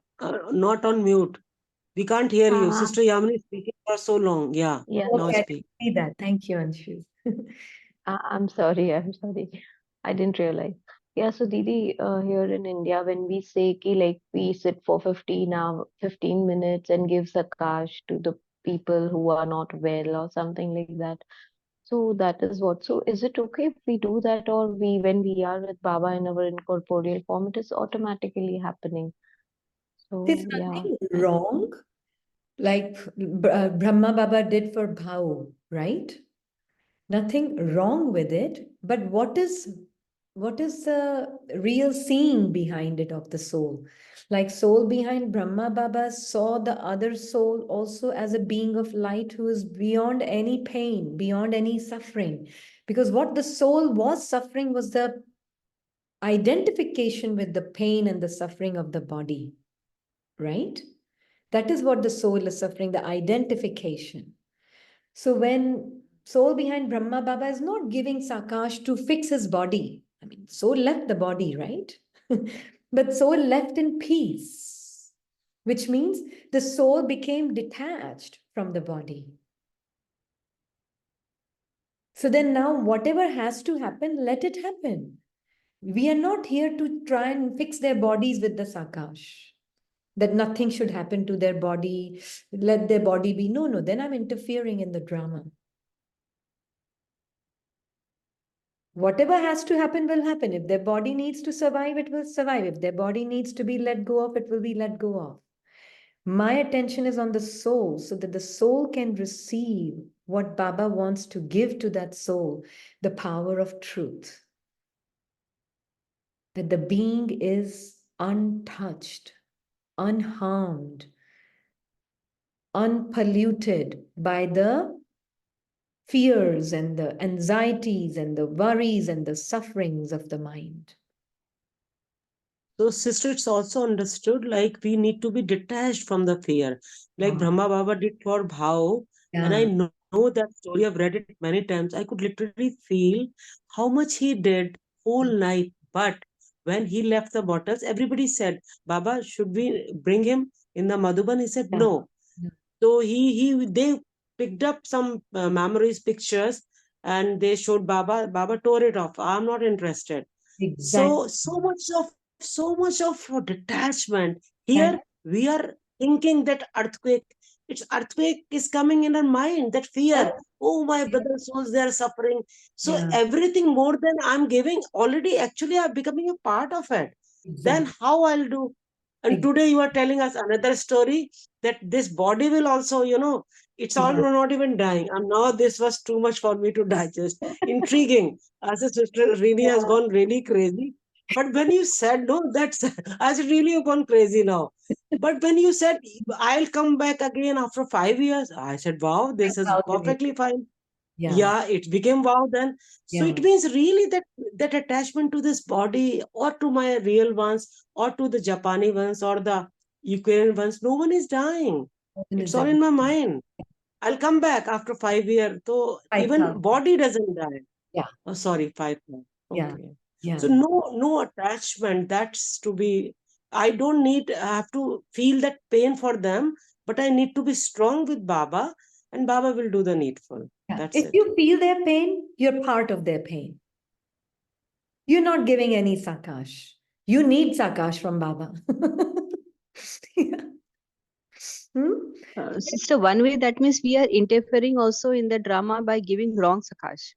not on mute. We can't hear you. Uh, Sister Yamini is speaking for so long. Yeah, yeah, now Okay, I speak. see that. Thank you, Anshu. I'm sorry. I'm sorry. I didn't realize. Yeah, so Didi, here in India, when we say ki like we sit for 15 minutes and give Sakash to the people who are not well or something like that. So that is what. So is it okay if we do that, or we, when we are with Baba in our incorporeal form, it is automatically happening? There's So yeah. nothing wrong like Brahma Baba did for Bhau, right? Nothing wrong with it, but what is the real seeing behind it of the soul? Like soul behind Brahma Baba saw the other soul also as a being of light who is beyond any pain, beyond any suffering. Because what the soul was suffering was the identification with the pain and the suffering of the body, right? That is what the soul is suffering, the identification. So when soul behind Brahma Baba is not giving Sakash to fix his body, I mean, soul left the body, right? But soul left in peace, which means the soul became detached from the body. So then now whatever has to happen, let it happen. We are not here to try and fix their bodies with the Sakash. That nothing should happen to their body, let their body be. No, no, then I'm interfering in the drama. Whatever has to happen will happen. If their body needs to survive, it will survive. If their body needs to be let go of, it will be let go of. My attention is on the soul so that the soul can receive what Baba wants to give to that soul, the power of truth. That the being is untouched, unharmed, unpolluted by the fears and the anxieties and the worries and the sufferings of the mind. So, sister, it's also understood like we need to be detached from the fear, like Ah, Brahma Baba did for Bhao. And I yeah. know that story, I've read it many times. I could literally feel how much he did whole night. But when he left the bottles, everybody said, Baba, should we bring him in the Madhuban? He said, Yeah. no. Yeah. So they picked up some memories, pictures, and they showed Baba. Baba tore it off. I'm not interested. Exactly. So much of detachment. Here That, we are thinking that earthquake is coming in our mind, that fear. that, Oh, my brother souls, they are suffering. So yeah, everything more than I'm giving, already actually I'm becoming a part of it. Then exactly. how I'll do? And today you are telling us another story, that this body will also, it's all Yeah. not even dying. And now this was too much for me to digest. Intriguing. As a sister, Rini has Yeah. gone really crazy. But when you said, no, that's, I said, really, you've gone crazy now. But when you said, I'll come back again after 5 years, I said, wow, this is 5,000 years. perfectly fine. Yeah. Yeah, it became wow then. So Yeah. it means really that attachment to this body, or to my real ones, or to the Japanese ones, or the Ukrainian ones, no one is dying. Woman It's is all that in my mind. I'll come back after 5 years. So even 5,000. body doesn't die. Yeah. Oh, sorry, 5 months. Yeah. Okay. Yeah. So no attachment. That's to be. I don't need. I have to feel that pain for them, but I need to be strong with Baba, and Baba will do the needful. Yeah. That's If it. you feel their pain, you're part of their pain. You're not giving any sakash. You need sakash from Baba. Yeah. Hmm? Sister, one way that means we are interfering also in the drama by giving wrong sakash.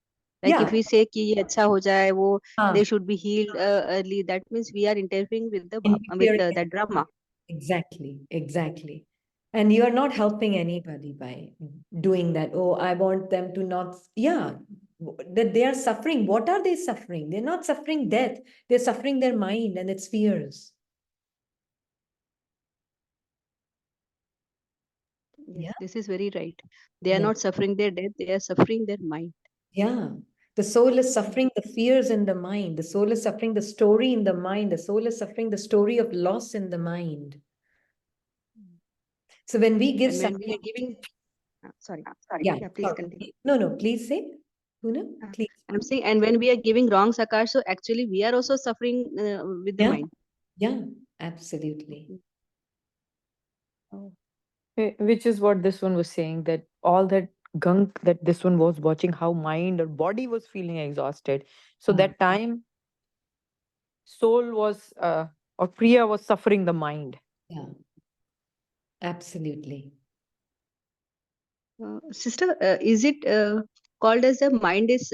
Like if Yeah. we say कि ये अच्छा हो जाए, वो Ah, they should be healed early, that means we are interfering with the interfering. that drama. Exactly. Exactly. And you're not helping anybody by doing that. Oh, I want them to not, yeah, that they are suffering. What are they suffering? They're not suffering death. They're suffering their mind and its fears. Yes, Yeah. this is very right. They are Yeah. not suffering their death, they are suffering their mind. Yeah. The soul is suffering the fears in the mind. The soul is suffering the story in the mind. The soul is suffering the story of loss in the mind. So when we give And when we suffering, are giving, sorry, yeah, yeah, please sorry. continue. No, please say. Poonam, Uh, please. I'm saying, and when we are giving wrong sakash, so actually we are also suffering with the Yeah, mind. yeah, absolutely. Oh. Which is what this one was saying, that all that gunk that this one was watching, how mind or body was feeling exhausted. So Yeah, that time, soul was, or Priya was suffering the mind. yeah, absolutely. Sister, is it called as the mind is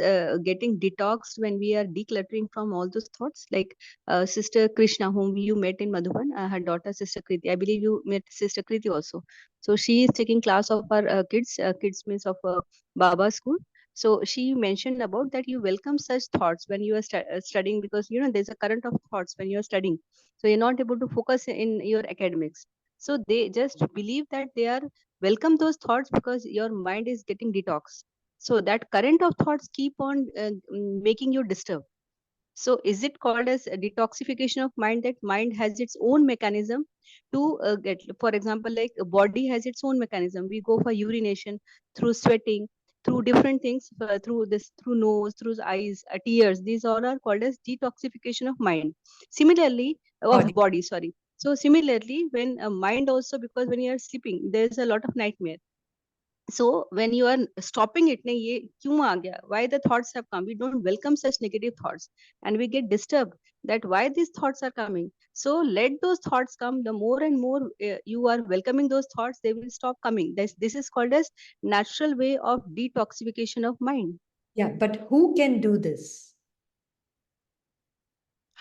getting detoxed when we are decluttering from all those thoughts? Like Sister Krishna, whom you met in Madhuban, her daughter, Sister Kriti. I believe you met Sister Kriti also. So she is taking class of her kids, kids means of Baba school. So she mentioned about that you welcome such thoughts when you are studying, because you know there's a current of thoughts when you are studying. So you're not able to focus in your academics. So they just believe that they are welcome those thoughts because your mind is getting detox, so that current of thoughts keep on making you disturb. So is it called as a detoxification of mind, that mind has its own mechanism to get, for example, like a body has its own mechanism, we go for urination through sweating, through different things, through this, through nose, through eyes, tears, these all are called as detoxification of mind. Similarly, of Body. body, sorry. So similarly, when a mind also, because when you are sleeping there's a lot of nightmare. So when you are stopping it, nahi ye kyun aa gaya, why the thoughts have come, we don't welcome such negative thoughts, and we get disturbed that why these thoughts are coming. So let those thoughts come, the more and more you are welcoming those thoughts, they will stop coming. This is called as natural way of detoxification of mind. Yeah, but who can do this?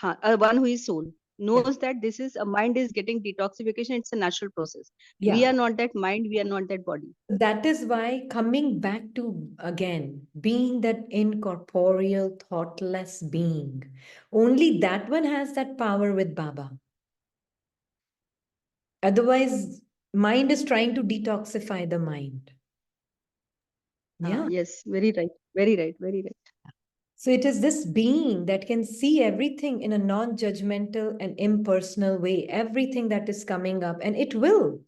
One who is soul Yeah, knows that this is a mind is getting detoxification, it's a natural process. We yeah. are not that mind, we are not that body. That is why coming back to again being that incorporeal, thoughtless being, only that one has that power with Baba. Otherwise, mind is trying to detoxify the mind. Yeah. Yes, very right, very right, very right. So it is this being that can see everything in a non-judgmental and impersonal way, everything that is coming up, and it will.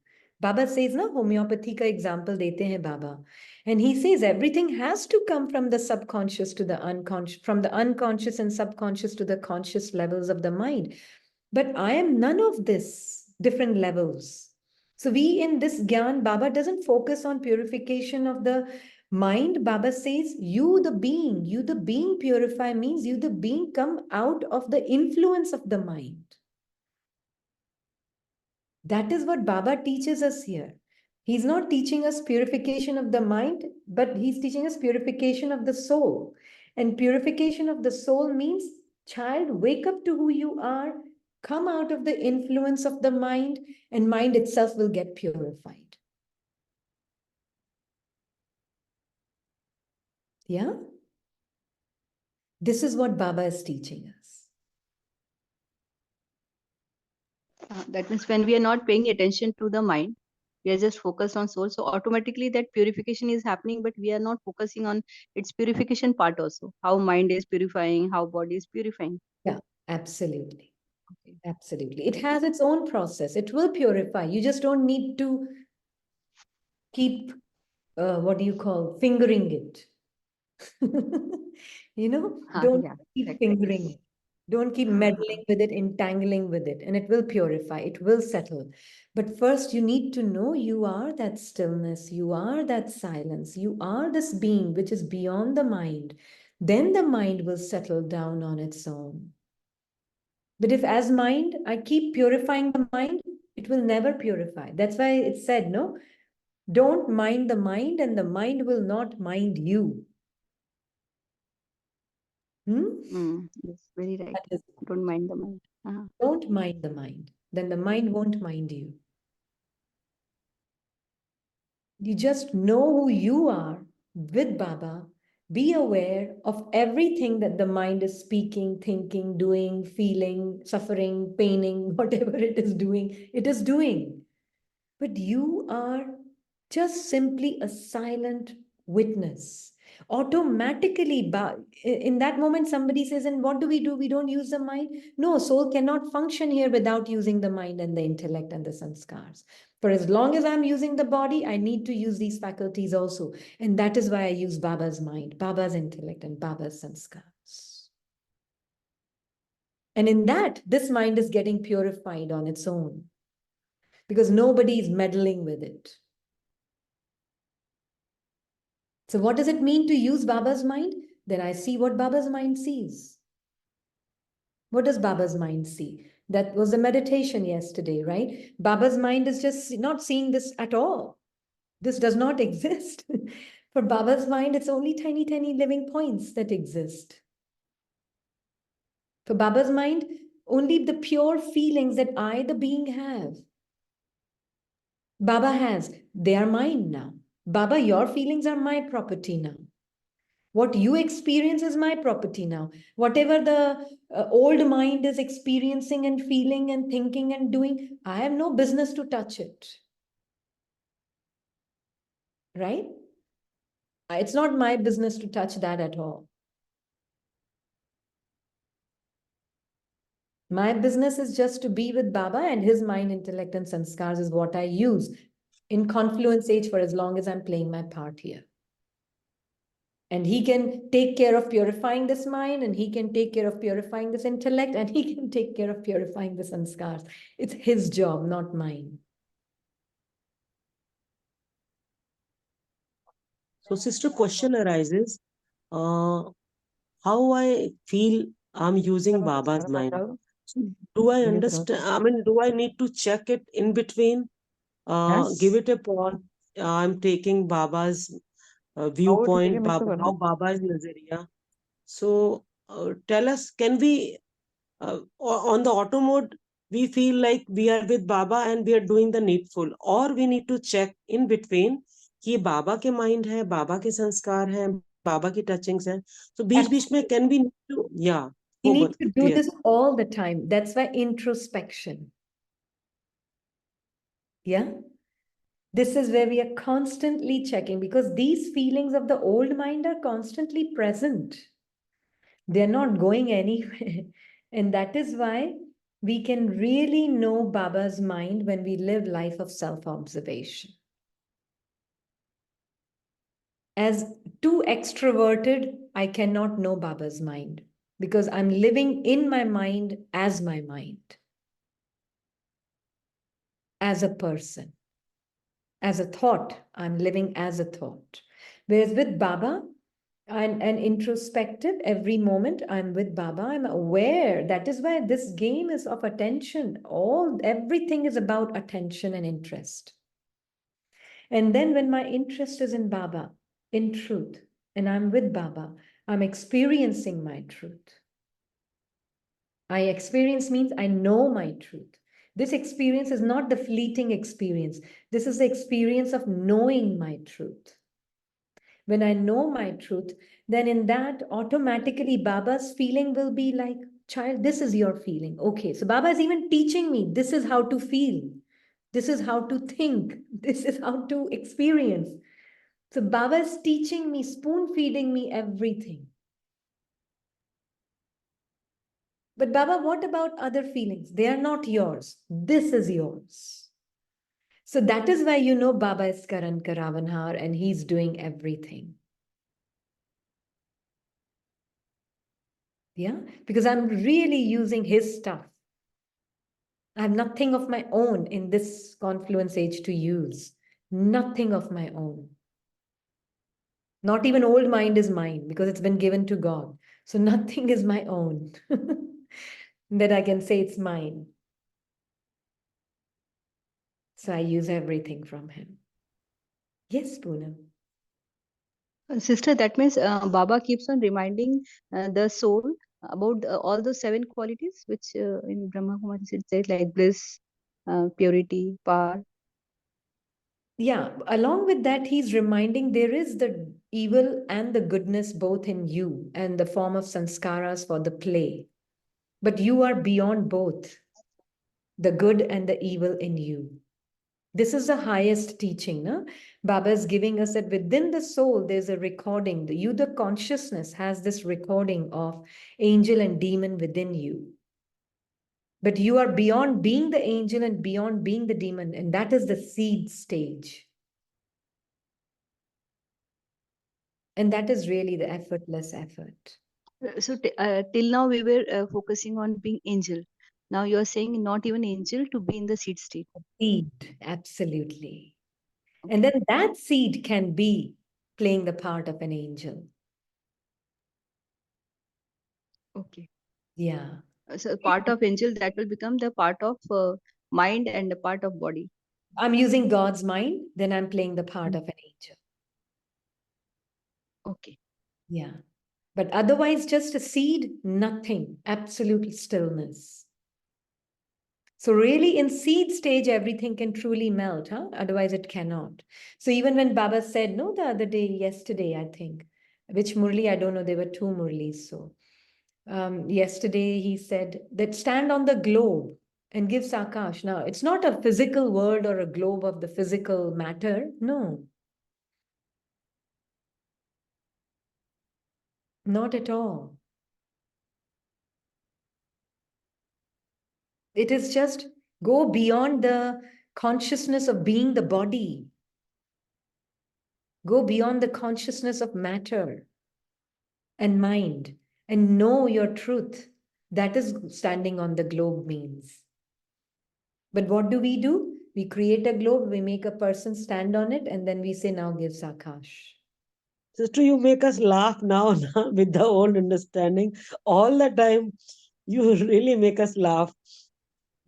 Baba says, na, homeopathy ka example dete hain Baba. And he says everything has to come from the subconscious to the unconscious, from the unconscious and subconscious to the conscious levels of the mind. But I am none of this different levels. So we in this Gyan, Baba doesn't focus on purification of the mind. Baba says, you the being purify means you the being come out of the influence of the mind. That is what Baba teaches us here. He's not teaching us purification of the mind, but he's teaching us purification of the soul. And purification of the soul means, child, wake up to who you are, come out of the influence of the mind, and mind itself will get purified. Yeah? This is what Baba is teaching us. That means when we are not paying attention to the mind, we are just focused on soul. So automatically that purification is happening, but we are not focusing on its purification part also. How mind is purifying, how body is purifying. Yeah, absolutely. Okay. Absolutely. It has its own process. It will purify. You just don't need to keep, what do you call, fingering it. Don't Yeah, keep correct. fingering it. Don't keep meddling with it, entangling with it, and it will purify, it will settle. But first, you need to know you are that stillness, you are that silence, you are this being which is beyond the mind. Then the mind will settle down on its own. But if, as mind, I keep purifying the mind, it will never purify. That's why it's said, no, don't mind the mind, and the mind will not mind you. Yes, very right. That is, Don't mind the mind. don't mind the mind, then the mind won't mind you. You just know who you are with Baba. Be aware of everything that the mind is speaking, thinking, doing, feeling, suffering, paining, whatever it is doing, it is doing. But you are just simply a silent witness. Automatically, in that moment, somebody says, and what do? We don't use the mind. No, soul cannot function here without using the mind and the intellect and the sanskars. For as long as I'm using the body, I need to use these faculties also. And that is why I use Baba's mind, Baba's intellect, and Baba's sanskars. And in that, this mind is getting purified on its own because nobody is meddling with it. So what does it mean to use Baba's mind? Then I see what Baba's mind sees. What does Baba's mind see? That was the meditation yesterday, right? Baba's mind is just not seeing this at all. This does not exist. For Baba's mind, it's only tiny, tiny living points that exist. For Baba's mind, only the pure feelings that I, the being, have. Baba has, they are mine now. Baba, your feelings are my property now. What you experience is my property now. Whatever the old mind is experiencing and feeling and thinking and doing, I have no business to touch it. Right? It's not my business to touch that at all. My business is just to be with Baba, and his mind, intellect, and sanskars is what I use in confluence age for as long as I'm playing my part here. And he can take care of purifying this mind, and he can take care of purifying this intellect, and he can take care of purifying the sanskars. It's his job, not mine. So, sister, question arises, how I feel I'm using Baba's mind. So do I understand? I mean, do I need to check it in between? Give it a pause. I'm taking Baba's viewpoint, Baba, how Baba is Nazariya. So tell us, can we, on the auto mode, we feel like we are with Baba and we are doing the needful, or we need to check in between कि ये बाबा के mind है, बाबा के संस्कार हैं, बाबा की touchings हैं. So बीच बीच में can we need to, yeah, We need to do clear. this all the time. That's why introspection. Yeah. This is where we are constantly checking, because these feelings of the old mind are constantly present. They're not going anywhere. And that is why we can really know Baba's mind when we live life of self-observation. As too extroverted, I cannot know Baba's mind because I'm living in my mind as my mind, as a person, as a thought. I'm living as a thought. Whereas with Baba, I'm an introspective. Every moment I'm with Baba, I'm aware. That is why this game is of attention. Everything is about attention and interest. And then when my interest is in Baba, in truth, and I'm with Baba, I'm experiencing my truth. I experience means I know my truth. This experience is not the fleeting experience. This is the experience of knowing my truth. When I know my truth, then in that automatically Baba's feeling will be like, child, this is your feeling. Okay, so Baba is even teaching me this is how to feel. This is how to think. This is how to experience. So Baba is teaching me, spoon feeding me everything. But Baba, what about other feelings? They are not yours. This is yours. So that is why you know Baba is Karan Karavanhar and he's doing everything. Yeah, because I'm really using his stuff. I have nothing of my own in this confluence age to use. Nothing of my own. Not even old mind is mine because it's been given to God. So nothing is my own that I can say it's mine. So I use everything from him. Yes, Poonam. Sister, that means Baba keeps on reminding the soul about all those 7 qualities, which in Brahma Kumaris it says like bliss, purity, power. Yeah, along with that, he's reminding there is the evil and the goodness both in you and the form of sanskaras for the play. But you are beyond both, the good and the evil in you. This is the highest teaching. No? Baba is giving us that within the soul, there's a recording. The consciousness has this recording of angel and demon within you. But you are beyond being the angel and beyond being the demon. And that is the seed stage. And that is really the effortless effort. So till now we were focusing on being angel. Now you are saying not even angel to be in the seed state. Seed, absolutely. Okay. And then that seed can be playing the part of an angel. Okay. Yeah. So part of angel that will become the part of mind and the part of body. I'm using God's mind, then I'm playing the part of an angel. Okay. Yeah. But otherwise, just a seed, nothing, absolutely stillness. So really in seed stage, everything can truly melt, huh? Otherwise it cannot. So even when Baba said, no, the other day, yesterday, I think, which Murli, I don't know, there were 2 Murlis. So yesterday he said that stand on the globe and give Sakash. Now, it's not a physical world or a globe of the physical matter. No, not at all. It is just go beyond the consciousness of being the body. Go beyond the consciousness of matter and mind and know your truth. That is standing on the globe means. But what do? We create a globe, we make a person stand on it, and then we say, now give Sakash. Sister, you make us laugh now with the old understanding. All the time, you really make us laugh.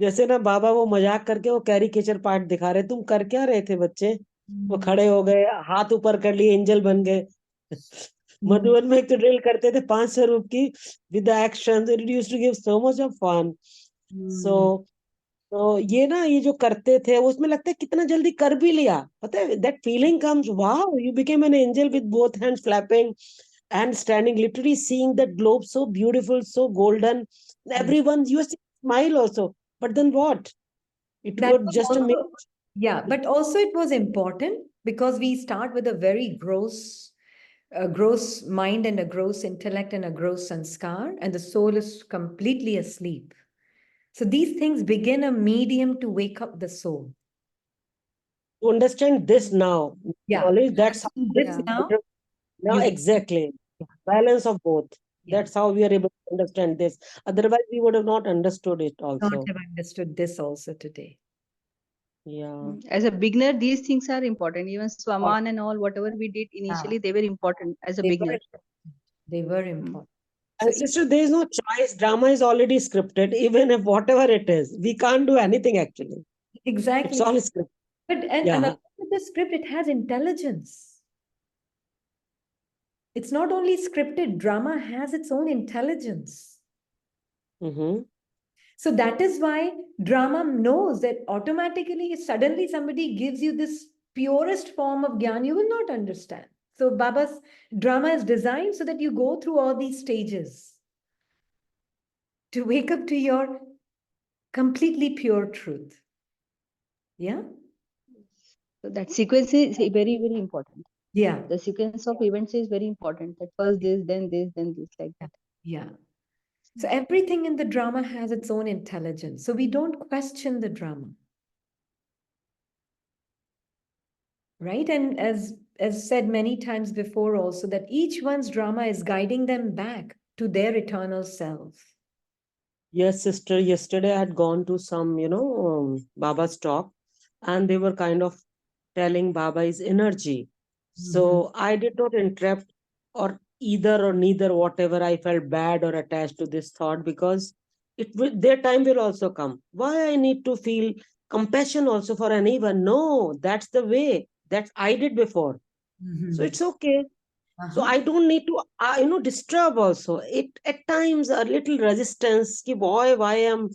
जैसे ना बाबा वो मजाक करके वो caricature part दिखा रहे, तुम कर क्या रहे थे बच्चे? वो खड़े हो गए, हाथ ऊपर कर लिए, एंजल बन गए. मधुबन में एक तो ड्रिल करते थे 500 रुपए की with the actions. It used to give so much of fun. So तो ये ना ये जो करते थे उसमें लगता है कितना जल्दी कर भी लिया, पता है, that feeling comes, wow, you became an angel with both hands flapping and standing, literally seeing that globe so beautiful, so golden. Everyone, you see smile also, but then what? It That got was just a minute. also, yeah, but also it was important because we start with a very gross mind and a gross intellect and a gross sanskar, and the soul is completely asleep. So these things begin a medium to wake up the soul. To understand this now, Yeah. knowledge, that's how This now, now you exactly. Balance of both. Yeah. That's how we are able to understand this. Otherwise, we would have not understood it not also. have understood this also today. Yeah. As a beginner, these things are important. Even Swaman and all, whatever we did initially, they were important as a They were beginner. important. They were important. So And sister, there is no choice. Drama is already scripted, even if whatever it is, we can't do anything actually. It's exactly. all scripted. But and Yeah. along with the script, it has intelligence. It's not only scripted, drama has its own intelligence. Mm-hmm. So that is why drama knows that automatically, if suddenly somebody gives you this purest form of gyan, you will not understand. So Baba's drama is designed so that you go through all these stages to wake up to your completely pure truth. Yeah? So that sequence is very, very important. Yeah. The sequence of events is very important. That first this, then this, like that. Yeah. So everything in the drama has its own intelligence. So we don't question the drama. Right? And as said many times before also, that each one's drama is guiding them back to their eternal self. Yes, sister. Yesterday I had gone to some, Baba's talk, and they were kind of telling Baba's energy. So I did not interrupt or either or neither, whatever. I felt bad or attached to this thought because their time will also come. Why I need to feel compassion also for anyone? No, that's the way that I did before. So it's okay. So I don't need to disturb also. It at times a little resistance ki boy, why am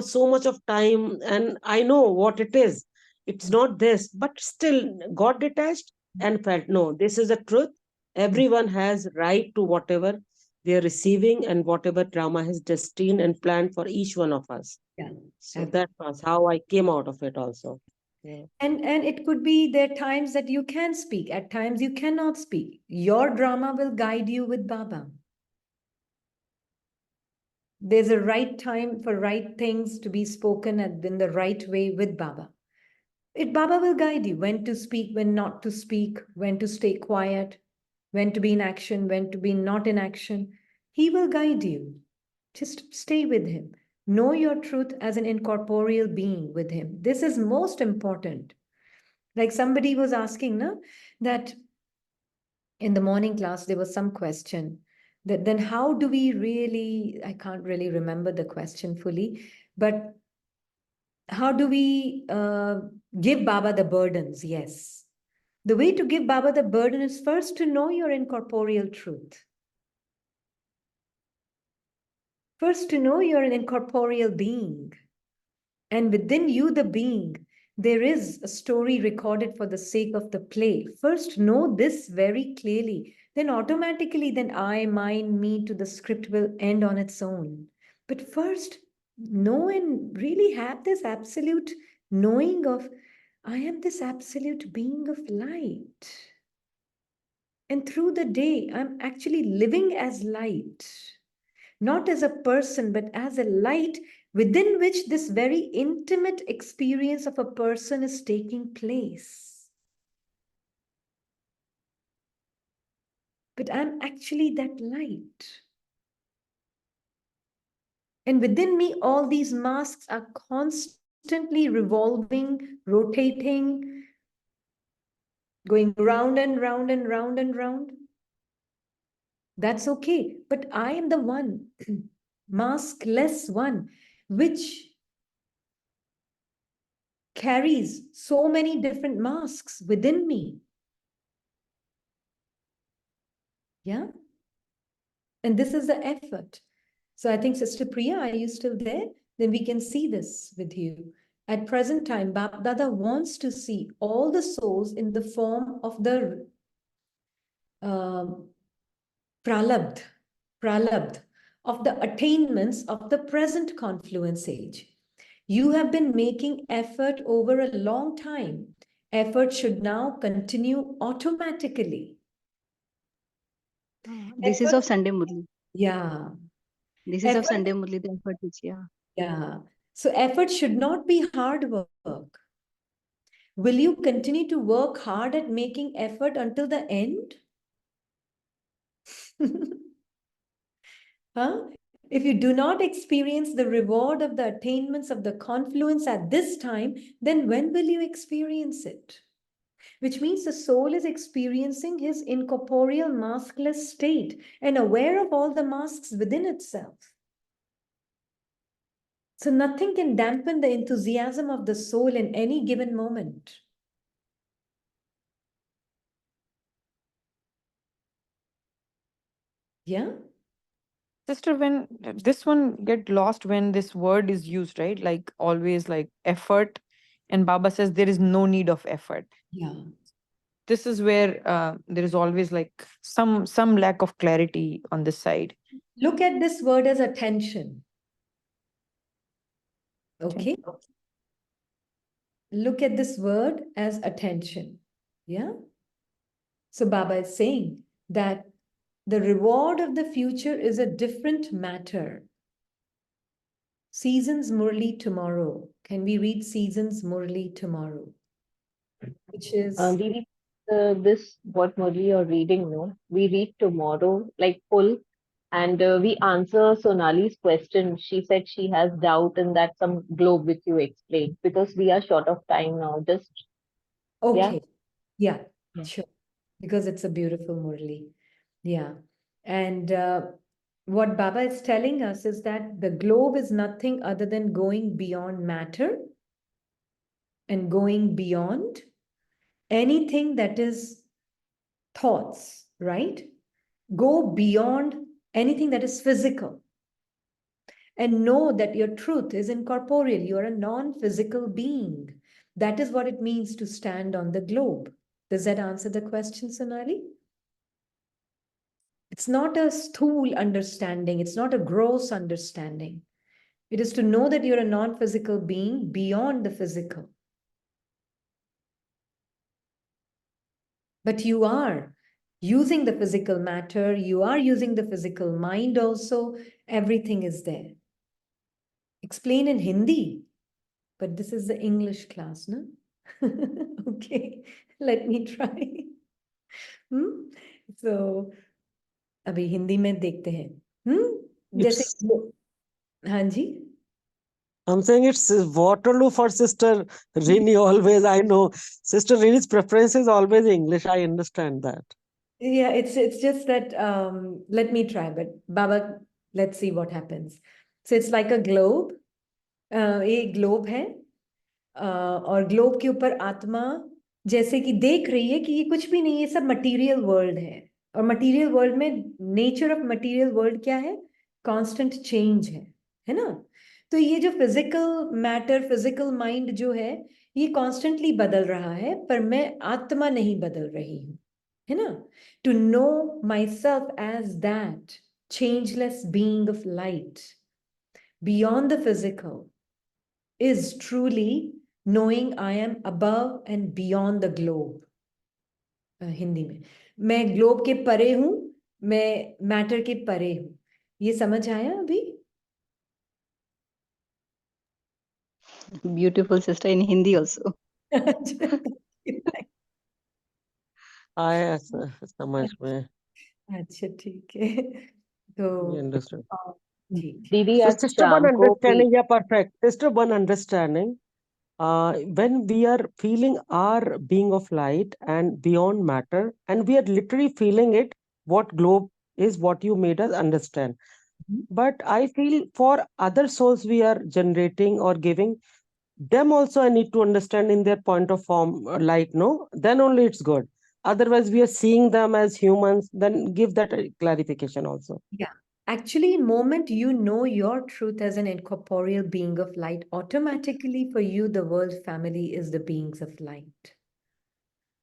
so much of time, and I know what it is. It's not this, but still got detached and felt no, this is the truth. Everyone has right to whatever they are receiving and whatever trauma has destined and planned for each one of us. Yeah. So that was how I came out of it also. Yeah. And it could be there are times that you can speak, at times you cannot speak. Your drama will guide you with Baba. There's a right time for right things to be spoken and in the right way with Baba. Baba will guide you when to speak, when not to speak, when to stay quiet, when to be in action, when to be not in action. He will guide you. Just stay with him. Know your truth as an incorporeal being with him. This is most important. Like somebody was asking, no, that in the morning class there was some question that then how do we really, I can't really remember the question fully, but how do we give Baba the burdens? Yes. The way to give Baba the burden is first to know your incorporeal truth. First to know you're an incorporeal being. And within you, the being, there is a story recorded for the sake of the play. First know this very clearly. Then automatically, then I, mine, me to the script will end on its own. But first, know and really have this absolute knowing of, I am this absolute being of light. And through the day, I'm actually living as light, not as a person, but as a light within which this very intimate experience of a person is taking place. But I'm actually that light. And within me, all these masks are constantly revolving, rotating, going round and round and round and round. That's okay. But I am the one, maskless one, which carries so many different masks within me. Yeah. And this is the effort. So I think, Sister Priya, are you still there? Then we can see this with you. At present time, Bap Dada wants to see all the souls in the form of the pralabdh, of the attainments of the present confluence age. You have been making effort over a long time. Effort should now continue automatically. This is of Sunday Murli. Yeah. This is of Effort, Sunday Murli, the effort which, yeah. Yeah. So effort should not be hard work. Will you continue to work hard at making effort until the end? Huh? If you do not experience the reward of the attainments of the confluence at this time, then when will you experience it? Which means the soul is experiencing his incorporeal maskless state and aware of all the masks within itself. So nothing can dampen the enthusiasm of the soul in any given moment. Yeah? Sister, when this one get lost when this word is used, right? Like always like effort. And Baba says there is no need of effort. Yeah. This is where there is always like some lack of clarity on this side. Look at this word as attention. Okay? Look at this word as attention. Yeah? So Baba is saying that the reward of the future is a different matter. Seasons Murli tomorrow. Can we read Seasons Murli tomorrow? Which is Didi, this what Murli you're reading, no? We read tomorrow, like full, and we answer Sonali's question. She said she has doubt in that some globe which you explained because we are short of time now. Just okay. Yeah, Yeah. sure. Because it's a beautiful Murli. Yeah. And what Baba is telling us is that the globe is nothing other than going beyond matter and going beyond anything that is thoughts, right? Go beyond anything that is physical and know that your truth is incorporeal. You are a non-physical being. That is what it means to stand on the globe. Does that answer the question, Sonali? It's not a stool understanding. It's not a gross understanding. It is to know that you're a non-physical being beyond the physical. But you are using the physical matter. You are using the physical mind also. Everything is there. Explain in Hindi. But this is the English class, no? Okay, let me try. Hmm? So, अभी हिंदी में देखते हैं. जैसे It's हाँ जी. I'm saying it's Waterloo for Sister Rini always. I know Sister Rini's preference is always English. I understand that. Yeah, it's just that let me try, but Baba, let's see what happens. So it's like a globe. ये globe है और globe के ऊपर आत्मा जैसे कि देख रही है कि ये कुछ भी नहीं, ये सब मटेरियल वर्ल्ड है और मटेरियल वर्ल्ड में नेचर ऑफ मटेरियल वर्ल्ड क्या है? कांस्टेंट चेंज है ना? तो ये जो फिजिकल मैटर फिजिकल माइंड जो है ये कॉन्स्टेंटली बदल रहा है, पर मैं आत्मा नहीं बदल रही हूँ, है ना? To know myself as that changeless being of light beyond the physical is truly knowing I am above and beyond the globe. Hindi में मैं ग्लोब के परे हूं, मैं मैटर के परे हूं. ये समझ आया अभी? Beautiful, sister, in Hindi also. I समझ में. अच्छा ठीक है. तो We understood. ठीक. Didi, So आज sister, one शाम को understanding, yeah, perfect. Sister, one understanding. When we are feeling our being of light and beyond matter, and we are literally feeling it, what globe is, what you made us understand. But I feel for other souls we are generating or giving, them also I need to understand in their point of form, light, no? Then only it's good. Otherwise, we are seeing them as humans, then give that clarification also. Yeah. Actually, moment you know your truth as an incorporeal being of light, automatically for you, the world family is the beings of light.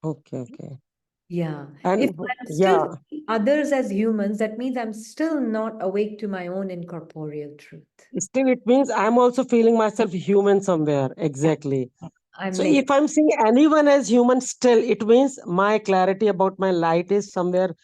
Okay, okay. Yeah. And If I'm yeah, still seeing others as humans, that means I'm still not awake to my own incorporeal truth. still it means I'm also feeling myself human somewhere. Yeah. Exactly. I'm So like, if I'm seeing anyone as human, still it means my clarity about my light is somewhere